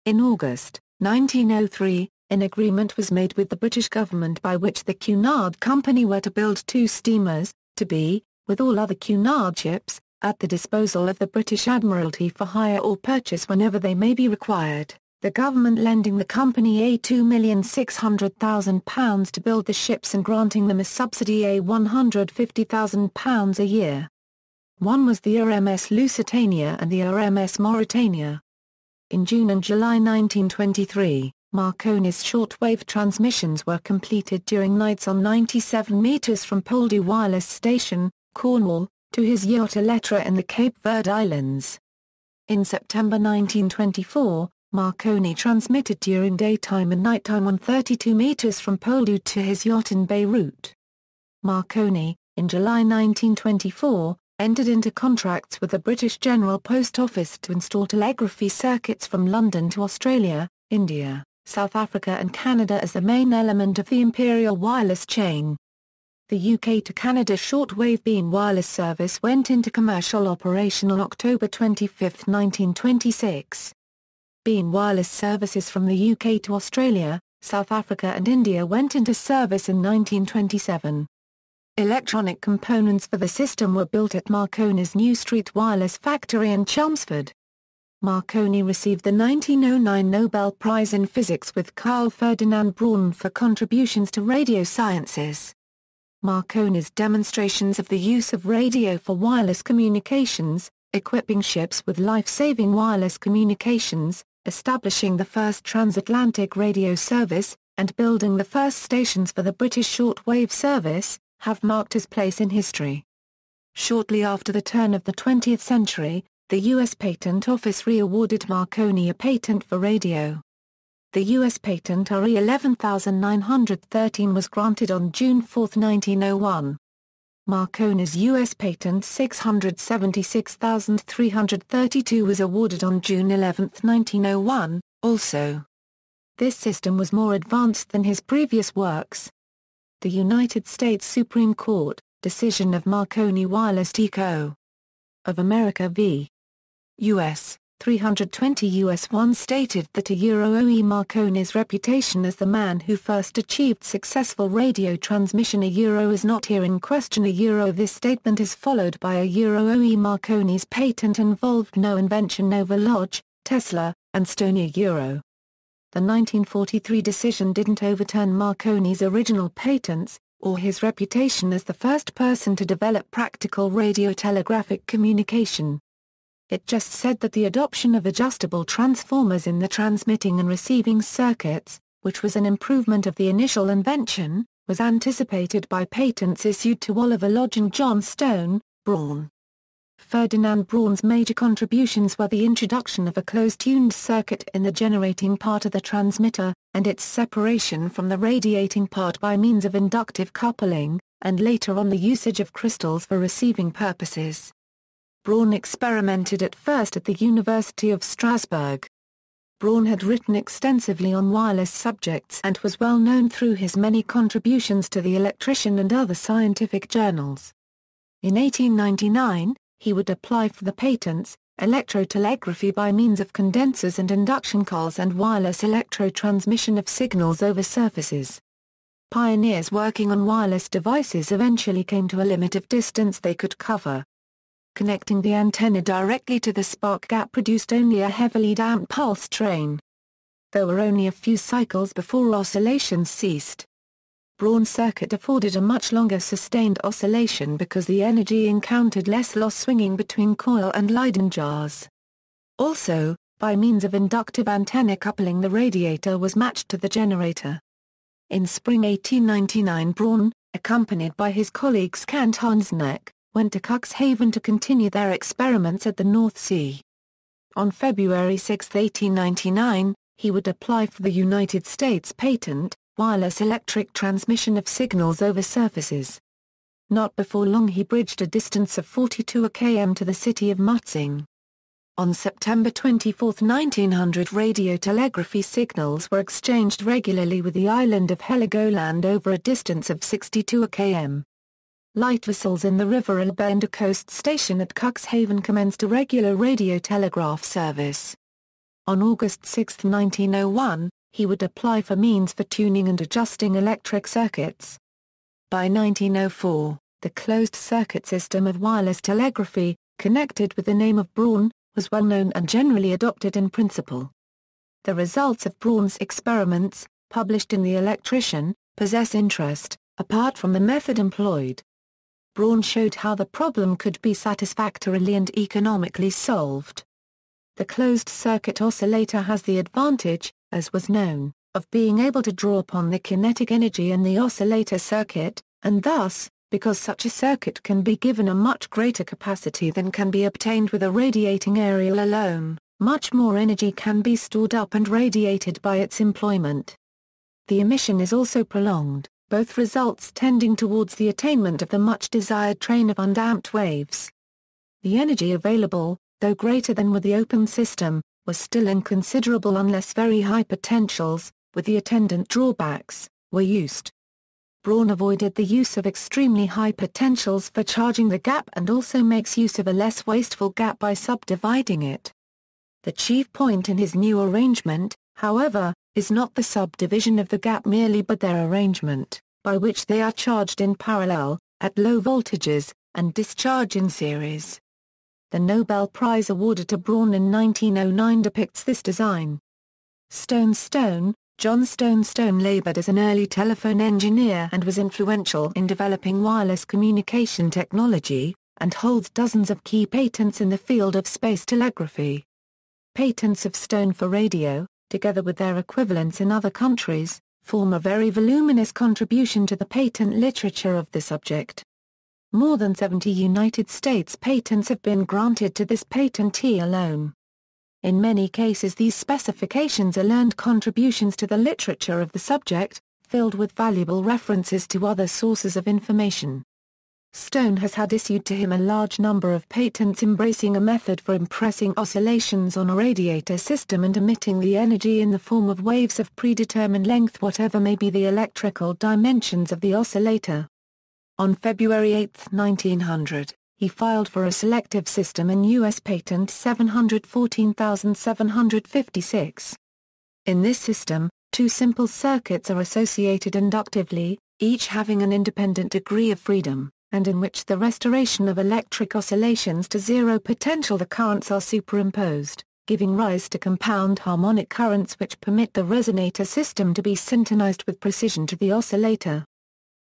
In August 1903, an agreement was made with the British government by which the Cunard Company were to build 2 steamers, to be, with all other Cunard ships, at the disposal of the British Admiralty for hire or purchase whenever they may be required, the government lending the company £2,600,000 to build the ships and granting them a subsidy £150,000 a year. One was the RMS Lusitania and the RMS Mauritania. In June and July 1923, Marconi's shortwave transmissions were completed during nights on 97 meters from Poldhu Wireless Station, Cornwall, to his yacht Electra in the Cape Verde Islands. In September 1924, Marconi transmitted during daytime and nighttime on 32 meters from Poldhu to his yacht in Beirut. Marconi, in July 1924, entered into contracts with the British General Post Office to install telegraphy circuits from London to Australia, India, South Africa and Canada as the main element of the Imperial Wireless chain. The UK to Canada shortwave beam wireless service went into commercial operation on October 25, 1926. Beam wireless services from the UK to Australia, South Africa and India went into service in 1927. Electronic components for the system were built at Marconi's New Street Wireless Factory in Chelmsford. Marconi received the 1909 Nobel Prize in Physics with Carl Ferdinand Braun for contributions to radio sciences. Marconi's demonstrations of the use of radio for wireless communications, equipping ships with life-saving wireless communications, establishing the first transatlantic radio service, and building the first stations for the British shortwave service, have marked his place in history. Shortly after the turn of the 20th century, the U.S. Patent Office re-awarded Marconi a patent for radio. The U.S. patent RE 11913 was granted on June 4, 1901. Marconi's U.S. patent 676332 was awarded on June 11, 1901, also. This system was more advanced than his previous works. The United States Supreme Court, decision of Marconi Wireless Eco. Of America v. U.S. 320 U.S. 1 stated that OE Marconi's reputation as the man who first achieved successful radio transmission is not here in question. This statement is followed by OE Marconi's patent involved no invention over Lodge, Tesla, and Stone. The 1943 decision didn't overturn Marconi's original patents, or his reputation as the first person to develop practical radiotelegraphic communication. It just said that the adoption of adjustable transformers in the transmitting and receiving circuits, which was an improvement of the initial invention, was anticipated by patents issued to Oliver Lodge and John Stone, Braun. Ferdinand Braun's major contributions were the introduction of a closed-tuned circuit in the generating part of the transmitter, and its separation from the radiating part by means of inductive coupling, and later on the usage of crystals for receiving purposes. Braun experimented at first at the University of Strasbourg. Braun had written extensively on wireless subjects and was well known through his many contributions to the Electrician and other scientific journals. In 1899, he would apply for the patents, electrotelegraphy by means of condensers and induction coils and wireless electro-transmission of signals over surfaces. Pioneers working on wireless devices eventually came to a limit of distance they could cover. Connecting the antenna directly to the spark gap produced only a heavily damped pulse train. There were only a few cycles before oscillations ceased. Braun's circuit afforded a much longer sustained oscillation because the energy encountered less loss swinging between coil and Leyden jars. Also, by means of inductive antenna coupling, the radiator was matched to the generator. In spring 1899, Braun, accompanied by his colleagues Kant Hansneck, went to Cuxhaven to continue their experiments at the North Sea. On February 6, 1899, he would apply for the United States patent, wireless electric transmission of signals over surfaces. Not before long he bridged a distance of 42 km to the city of Mutzing. On September 24, 1900, radiotelegraphy signals were exchanged regularly with the island of Heligoland over a distance of 62 km. Light vessels in the River Elbe and a coast station at Cuxhaven commenced a regular radiotelegraph service. On August 6, 1901, he would apply for means for tuning and adjusting electric circuits. By 1904, the closed-circuit system of wireless telegraphy, connected with the name of Braun, was well known and generally adopted in principle. The results of Braun's experiments, published in The Electrician, possess interest, apart from the method employed. Braun showed how the problem could be satisfactorily and economically solved. The closed-circuit oscillator has the advantage, as was known, of being able to draw upon the kinetic energy in the oscillator circuit, and thus, because such a circuit can be given a much greater capacity than can be obtained with a radiating aerial alone, much more energy can be stored up and radiated by its employment. The emission is also prolonged, both results tending towards the attainment of the much-desired train of undamped waves. The energy available, though greater than with the open system, was still inconsiderable unless very high potentials, with the attendant drawbacks, were used. Braun avoided the use of extremely high potentials for charging the gap and also makes use of a less wasteful gap by subdividing it. The chief point in his new arrangement, however, is not the subdivision of the gap merely but their arrangement, by which they are charged in parallel, at low voltages, and discharge in series. The Nobel Prize awarded to Braun in 1909 depicts this design. John Stone labored as an early telephone engineer and was influential in developing wireless communication technology, and holds dozens of key patents in the field of space telegraphy. Patents of Stone for radio, together with their equivalents in other countries, form a very voluminous contribution to the patent literature of the subject. More than 70 United States patents have been granted to this patentee alone. In many cases these specifications are learned contributions to the literature of the subject, filled with valuable references to other sources of information. Stone has had issued to him a large number of patents embracing a method for impressing oscillations on a radiator system and emitting the energy in the form of waves of predetermined length whatever may be the electrical dimensions of the oscillator. On February 8, 1900, he filed for a selective system in U.S. Patent 714756. In this system, two simple circuits are associated inductively, each having an independent degree of freedom, and in which the restoration of electric oscillations to zero potential the currents are superimposed, giving rise to compound harmonic currents which permit the resonator system to be syntonized with precision to the oscillator.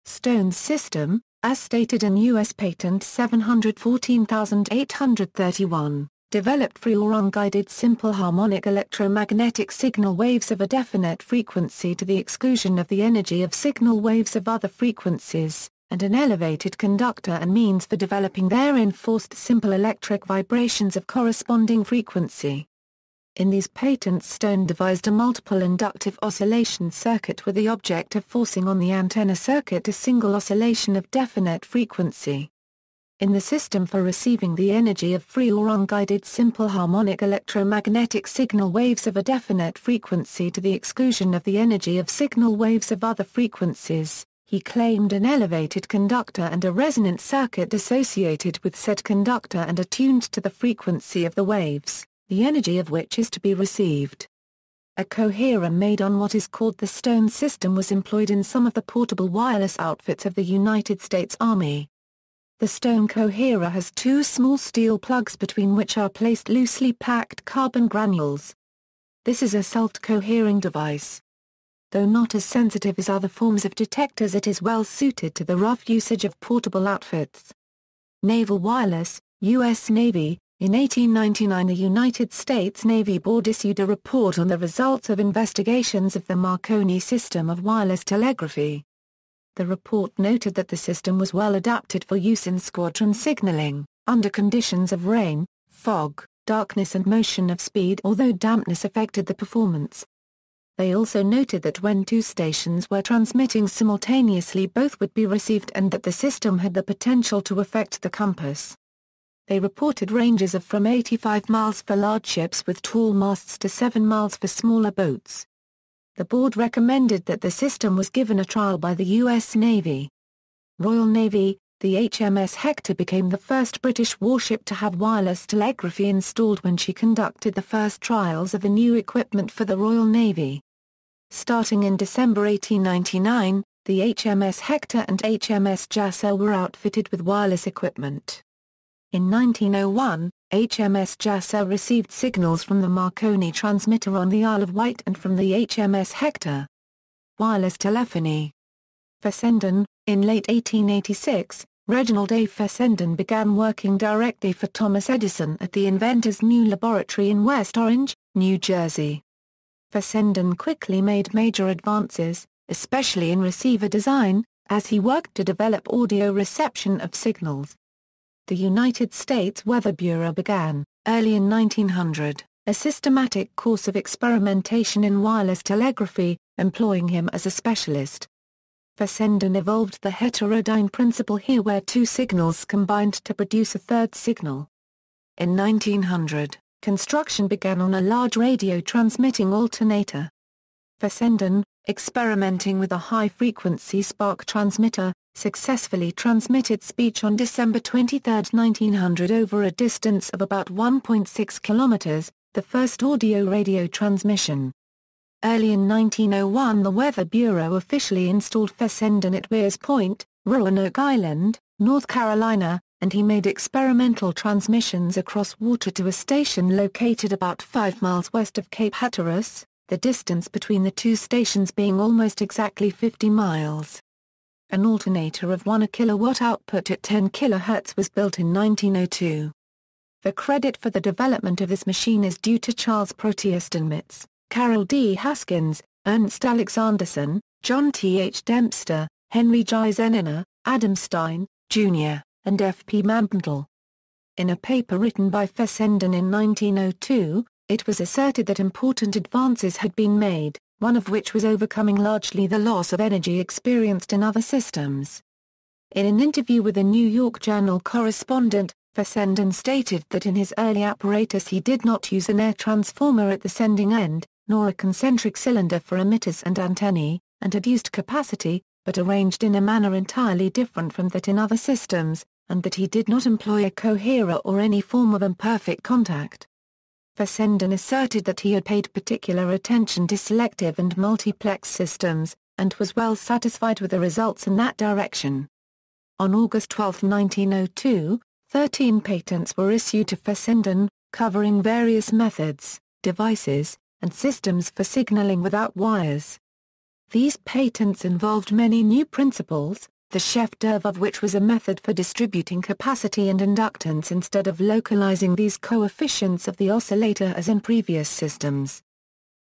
Stone's system, as stated in U.S. Patent 714831, developed free or unguided simple harmonic electromagnetic signal waves of a definite frequency to the exclusion of the energy of signal waves of other frequencies, and an elevated conductor and means for developing therein forced simple electric vibrations of corresponding frequency. In these patents Stone devised a multiple inductive oscillation circuit with the object of forcing on the antenna circuit a single oscillation of definite frequency. In the system for receiving the energy of free or unguided simple harmonic electromagnetic signal waves of a definite frequency to the exclusion of the energy of signal waves of other frequencies, He claimed an elevated conductor and a resonant circuit associated with said conductor and attuned to the frequency of the waves, the energy of which is to be received. A coherer made on what is called the stone system was employed in some of the portable wireless outfits of the United States Army. The stone coherer has two small steel plugs between which are placed loosely packed carbon granules. This is a self-cohering device. Though not as sensitive as other forms of detectors, it is well suited to the rough usage of portable outfits. Naval Wireless, U.S. Navy. In 1899 the United States Navy Board issued a report on the results of investigations of the Marconi system of wireless telegraphy. The report noted that the system was well adapted for use in squadron signaling, under conditions of rain, fog, darkness and motion of speed, although dampness affected the performance. They also noted that when two stations were transmitting simultaneously both would be received and that the system had the potential to affect the compass. They reported ranges of from 85 miles for large ships with tall masts to 7 miles for smaller boats. The board recommended that the system was given a trial by the U.S. Navy. Royal Navy, the HMS Hector became the first British warship to have wireless telegraphy installed when she conducted the first trials of the new equipment for the Royal Navy. Starting in December 1899, the HMS Hector and HMS Jasser were outfitted with wireless equipment. In 1901, HMS Jasser received signals from the Marconi transmitter on the Isle of Wight and from the HMS Hector. Wireless telephony. Fessenden. In late 1886, Reginald A. Fessenden began working directly for Thomas Edison at the inventor's new laboratory in West Orange, New Jersey. Fessenden quickly made major advances, especially in receiver design, as he worked to develop audio reception of signals. The United States Weather Bureau began, early in 1900, a systematic course of experimentation in wireless telegraphy, employing him as a specialist. Fessenden evolved the heterodyne principle here, where two signals combined to produce a third signal. In 1900, construction began on a large radio transmitting alternator. Fessenden, experimenting with a high-frequency spark transmitter, successfully transmitted speech on December 23, 1900 over a distance of about 1.6 kilometers, the first audio-radio transmission. Early in 1901 the Weather Bureau officially installed Fessenden at Weirs Point, Roanoke Island, North Carolina, and he made experimental transmissions across water to a station located about 5 miles west of Cape Hatteras, the distance between the two stations being almost exactly 50 miles. An alternator of 1 kilowatt output at 10 kHz was built in 1902. The credit for the development of this machine is due to Charles Proteus Steinmetz, Carroll D. Haskins, Ernst Alexanderson, John T. H. Dempster, Henry J. Zenina, Adam Stein, Jr., and F. P. Mantle. In a paper written by Fessenden in 1902, it was asserted that important advances had been made, one of which was overcoming largely the loss of energy experienced in other systems. In an interview with a New York Journal correspondent, Fessenden stated that in his early apparatus he did not use an air transformer at the sending end, nor a concentric cylinder for emitters and antennae, and had used capacity, but arranged in a manner entirely different from that in other systems, and that he did not employ a coherer or any form of imperfect contact. Fessenden asserted that he had paid particular attention to selective and multiplex systems, and was well satisfied with the results in that direction. On August 12, 1902, 13 patents were issued to Fessenden, covering various methods, devices, and systems for signaling without wires. These patents involved many new principles, the chef-d'oeuvre of which was a method for distributing capacity and inductance instead of localizing these coefficients of the oscillator as in previous systems.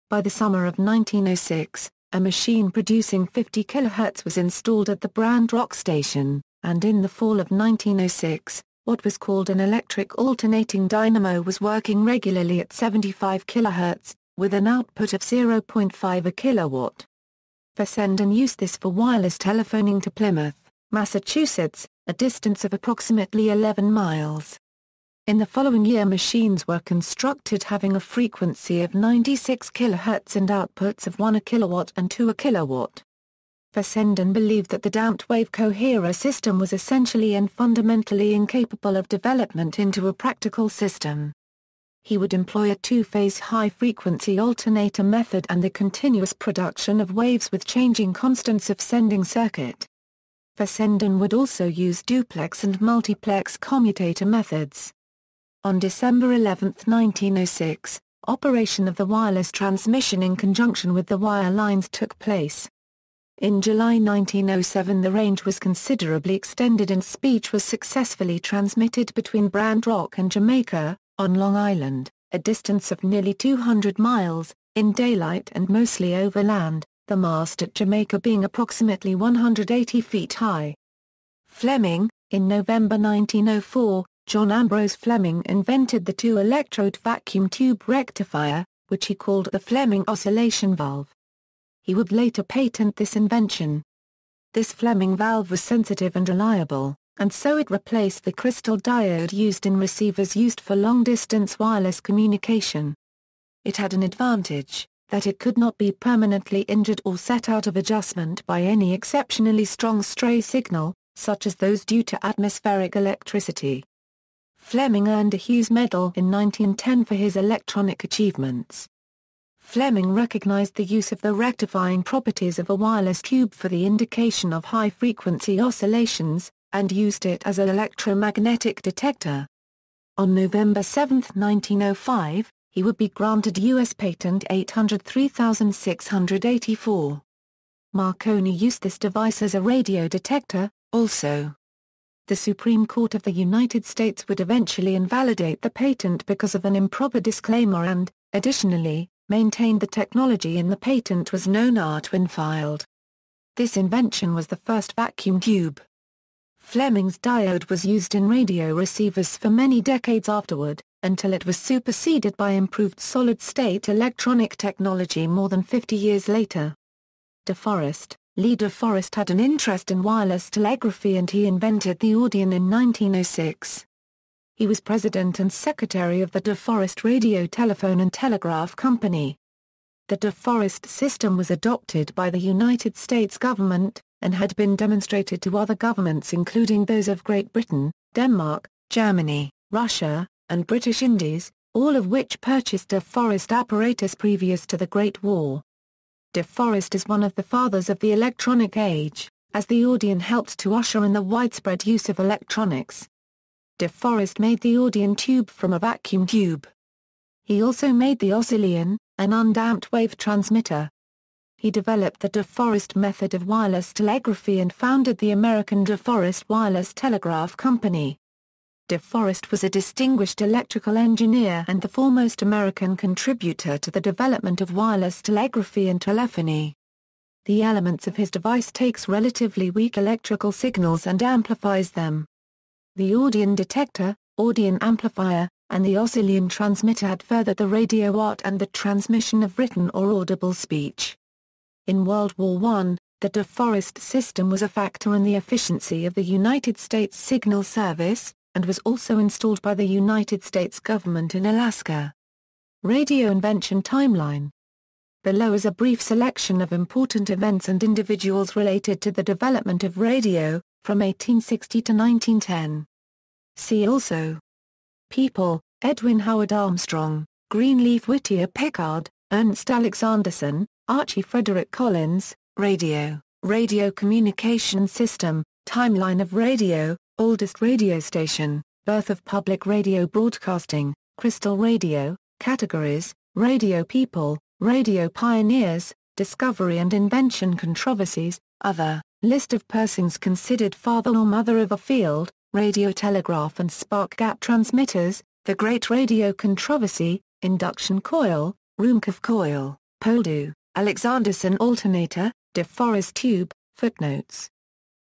By the summer of 1906, a machine producing 50 kHz was installed at the Braun Station, and in the fall of 1906, what was called an electric alternating dynamo was working regularly at 75 kHz, with an output of 0.5 a kilowatt. Fessenden used this for wireless telephoning to Plymouth, Massachusetts, a distance of approximately 11 miles. In the following year machines were constructed having a frequency of 96 kHz and outputs of 1 kilowatt and 2 kilowatt. Fessenden believed that the damped wave coherer system was essentially and fundamentally incapable of development into a practical system. He would employ a two-phase high-frequency alternator method and the continuous production of waves with changing constants of sending circuit. Fessenden would also use duplex and multiplex commutator methods. On December 11, 1906, operation of the wireless transmission in conjunction with the wire lines took place. In July 1907 the range was considerably extended and speech was successfully transmitted between Brant Rock and Jamaica, on Long Island, a distance of nearly 200 miles, in daylight and mostly overland, the mast at Jamaica being approximately 180 feet high. Fleming, in November 1904, John Ambrose Fleming invented the two-electrode vacuum tube rectifier, which he called the Fleming oscillation valve. He would later patent this invention. This Fleming valve was sensitive and reliable, and so it replaced the crystal diode used in receivers used for long-distance wireless communication. It had an advantage, that it could not be permanently injured or set out of adjustment by any exceptionally strong stray signal, such as those due to atmospheric electricity. Fleming earned a Hughes Medal in 1910 for his electronic achievements. Fleming recognized the use of the rectifying properties of a wireless tube for the indication of high-frequency oscillations, and used it as an electromagnetic detector. On November 7, 1905, he would be granted U.S. Patent 803,684. Marconi used this device as a radio detector, also. The Supreme Court of the United States would eventually invalidate the patent because of an improper disclaimer and, additionally, maintained the technology in the patent was known when filed. This invention was the first vacuum tube. Fleming's diode was used in radio receivers for many decades afterward, until it was superseded by improved solid-state electronic technology more than 50 years later. De Forest, Lee De Forest had an interest in wireless telegraphy and he invented the Audion in 1906. He was president and secretary of the De Forest Radio Telephone and Telegraph Company. The De Forest system was adopted by the United States government, and had been demonstrated to other governments including those of Great Britain, Denmark, Germany, Russia, and British Indies, all of which purchased De Forest apparatus previous to the Great War. De Forest is one of the fathers of the electronic age, as the Audion helped to usher in the widespread use of electronics. De Forest made the Audion tube from a vacuum tube. He also made the Oscillation, an undamped wave transmitter. He developed the De Forest method of wireless telegraphy and founded the American De Forest Wireless Telegraph Company. De Forest was a distinguished electrical engineer and the foremost American contributor to the development of wireless telegraphy and telephony. The elements of his device takes relatively weak electrical signals and amplifies them. The Audion detector, Audion amplifier, and the Oscillation transmitter had furthered the radio art and the transmission of written or audible speech. In World War I, the De Forest system was a factor in the efficiency of the United States Signal Service, and was also installed by the United States government in Alaska. Radio invention timeline. Below is a brief selection of important events and individuals related to the development of radio, from 1860 to 1910. See also: People, Edwin Howard Armstrong, Greenleaf Whittier Pickard, Ernst Alexanderson, Archie Frederick Collins, Radio, Radio Communication System, Timeline of Radio, Oldest radio station, Birth of public radio broadcasting, Crystal Radio, Categories, Radio People, Radio Pioneers, Discovery and Invention Controversies, Other, List of persons considered father or mother of a field, Radio Telegraph and Spark Gap Transmitters, The Great Radio Controversy, Induction Coil, Ruhmkorff Coil, Poldhu, Alexanderson Alternator, De Forest Tube, Footnotes.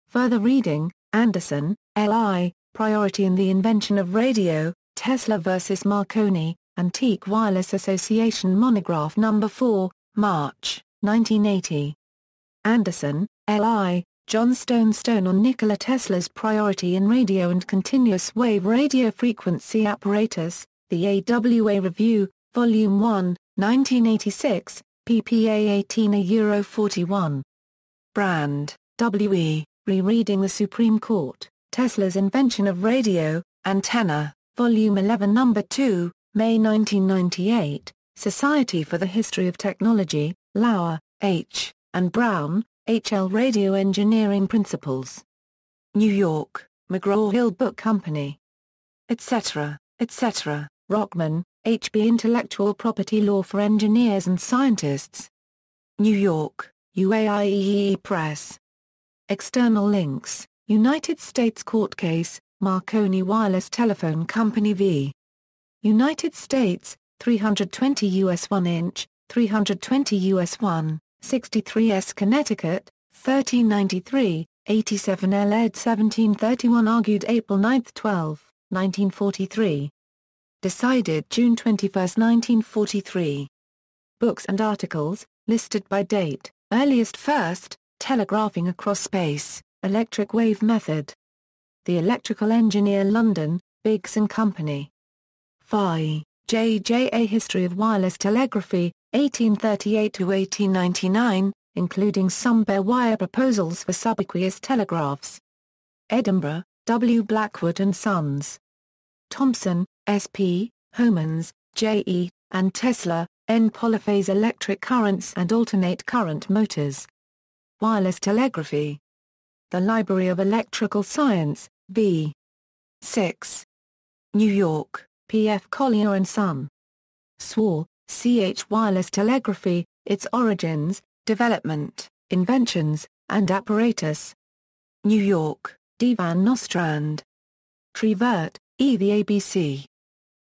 Further reading: Anderson, L.I., Priority in the Invention of Radio, Tesla vs. Marconi, Antique Wireless Association Monograph No. 4, March, 1980. Anderson, L.I., John Stone on Nikola Tesla's Priority in Radio and Continuous Wave Radio Frequency Apparatus, The AWA Review, Volume 1, 1986, ppA 18 41. Brand, W.E., Rereading the Supreme Court, Tesla's Invention of Radio, Antenna, Volume 11 No. 2, May 1998, Society for the History of Technology, Lauer, H., and Brown, H. L. Radio Engineering Principles. New York, McGraw-Hill Book Company. Etc., etc., Rockman, H. B. Intellectual Property Law for Engineers and Scientists. New York, UAIEE Press. External links, United States Court Case, Marconi Wireless Telephone Company v. United States, 320 U.S. 1 inch, 320 U.S. 1, 63S Connecticut, 1393, 87 L. ed. 1731 argued April 9, 12, 1943. Decided June 21, 1943. Books and articles, listed by date, earliest first, Telegraphing Across Space, Electric Wave Method. The Electrical Engineer London, Biggs and Company. Phi, J.J. A History of Wireless Telegraphy, 1838 to 1899, including some bare wire proposals for subaqueous telegraphs. Edinburgh, W. Blackwood and Sons. Thompson, S.P., Homans, J.E., and Tesla, N. Polyphase Electric Currents and Alternate Current Motors. Wireless Telegraphy. The Library of Electrical Science, v. 6. New York, P. F. Collier and Son. Swore, C. H. Wireless Telegraphy, Its Origins, Development, Inventions, and Apparatus. New York, D. Van Nostrand. Trevert, E. The ABC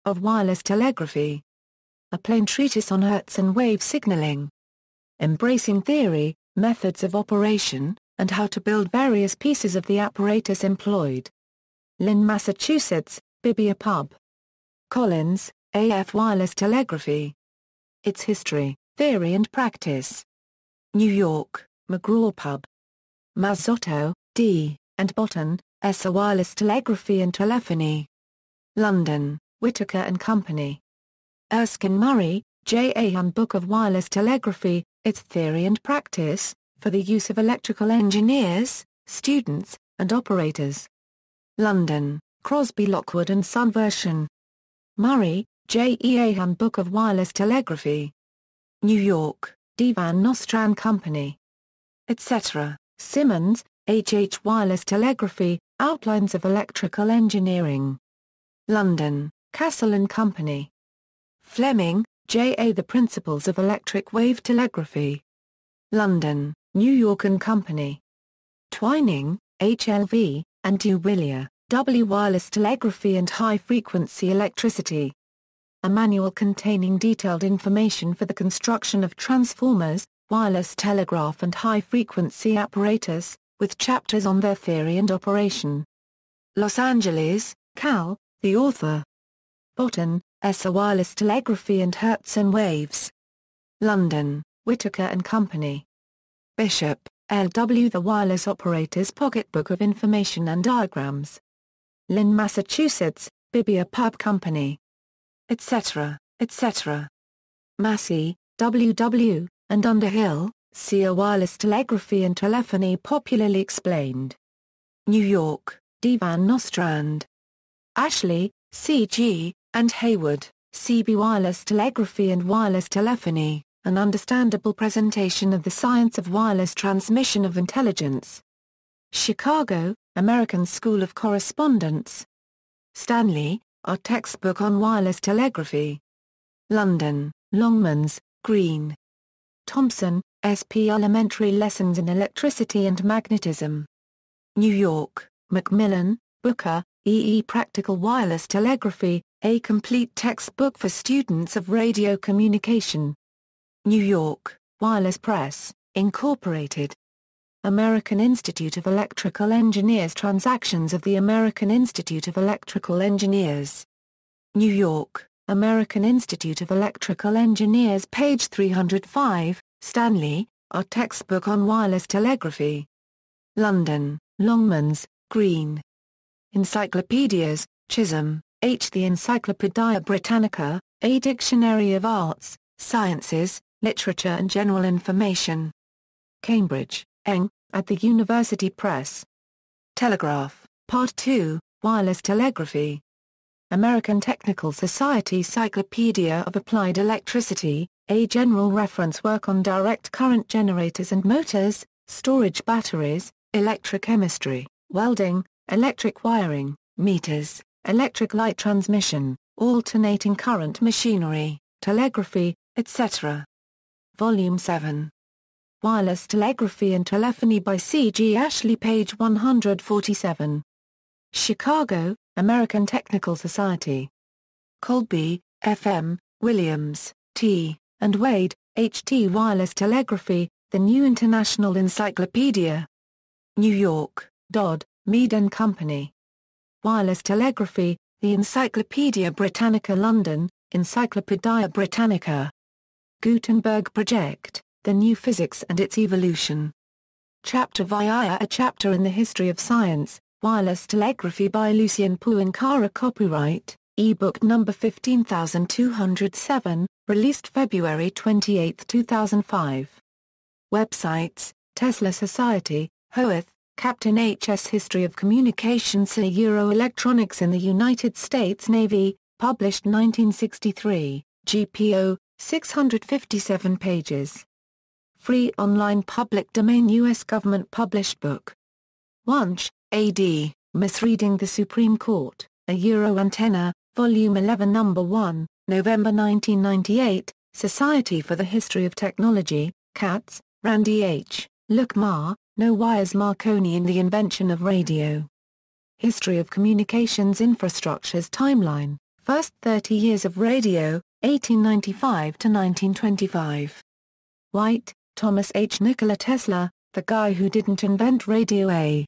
of Wireless Telegraphy. A Plain Treatise on Hertz and Wave Signaling. Embracing Theory, Methods of Operation, and How to Build Various Pieces of the Apparatus Employed. Lynn, Massachusetts, Bibia Pub. Collins, A. F. Wireless Telegraphy. Its History, Theory and Practice. New York, McGraw Pub. Mazzotto, D., and Botten, S. A Wireless Telegraphy and Telephony. London, Whittaker and Company. Erskine Murray, J. A. Handbook of Wireless Telegraphy, Its Theory and Practice, for the Use of Electrical Engineers, Students, and Operators. London, Crosby Lockwood and Son version. Murray, J. E. A Handbook of Wireless Telegraphy. New York, D. Van Nostrand Company. Etc., Simmons, H. H. Wireless Telegraphy, Outlines of Electrical Engineering. London, Castle and Company. Fleming, J. A. The Principles of Electric Wave Telegraphy. London, New York and Company. Twining, H. L. V., and Duwillier, W. Wireless Telegraphy and High-Frequency Electricity. A manual containing detailed information for the construction of transformers, wireless telegraph and high-frequency apparatus, with chapters on their theory and operation. Los Angeles, Cal., the author. Botten, S. A Wireless Telegraphy and Hertz and Waves. London, Whittaker and Company. Bishop, L. W. The Wireless Operator's Pocketbook of Information and Diagrams. Lynn, Massachusetts, Bibia Pub Company. Etc., etc. Massey, W. W., and Underhill, C. A Wireless Telegraphy and Telephony Popularly Explained. New York, D. Van Nostrand. Ashley, C. G., and Hayward, C. B. Wireless Telegraphy and Wireless Telephony, An Understandable Presentation of the Science of Wireless Transmission of Intelligence. Chicago, American School of Correspondence. Stanley, A Textbook on Wireless Telegraphy. London, Longmans, Green. Thompson, S. P. Elementary Lessons in Electricity and Magnetism. New York, Macmillan, Booker, E. E. Practical Wireless Telegraphy, A Complete Textbook for Students of Radio Communication. New York, Wireless Press, Incorporated. American Institute of Electrical Engineers Transactions of the American Institute of Electrical Engineers. New York, American Institute of Electrical Engineers page 305, Stanley, A Textbook on Wireless Telegraphy. London, Longmans, Green. Encyclopedias, Chisholm, H. The Encyclopaedia Britannica, A Dictionary of Arts, Sciences, Literature and General Information. Cambridge, Eng, at the University Press. Telegraph, Part 2, Wireless Telegraphy. American Technical Society Cyclopedia of Applied Electricity, a general reference work on direct current generators and motors, storage batteries, electrochemistry, welding, electric wiring, meters, electric light transmission, alternating current machinery, telegraphy, etc. Volume 7. Wireless Telegraphy and Telephony by C. G. Ashley, page 147. Chicago, American Technical Society. Colby, F.M., Williams, T., and Wade, H.T. Wireless Telegraphy, The New International Encyclopedia. New York, Dodd, Mead and Company. Wireless Telegraphy, The Encyclopaedia Britannica, London, Encyclopaedia Britannica. Gutenberg Project, The New Physics and Its Evolution. Chapter via A Chapter in the History of Science, Wireless Telegraphy by Lucien Poincaré. Copyright, ebook number 15207, released February 28, 2005. Websites: Tesla Society, Hoeth, Captain H.S. History of Communications. Electronics in the United States Navy, published 1963, GPO, 657 pages. Free online public domain U.S. government published book. Wunsch, A.D., Misreading the Supreme Court, a Antenna, Volume 11 No. 1, November 1998, Society for the History of Technology, Katz, Randy H., Luckmar, No Wires Marconi in the Invention of Radio. History of Communications Infrastructures Timeline, First 30 Years of Radio, 1895 to 1925. White, Thomas H. Nikola Tesla, The Guy Who Didn't Invent Radio. A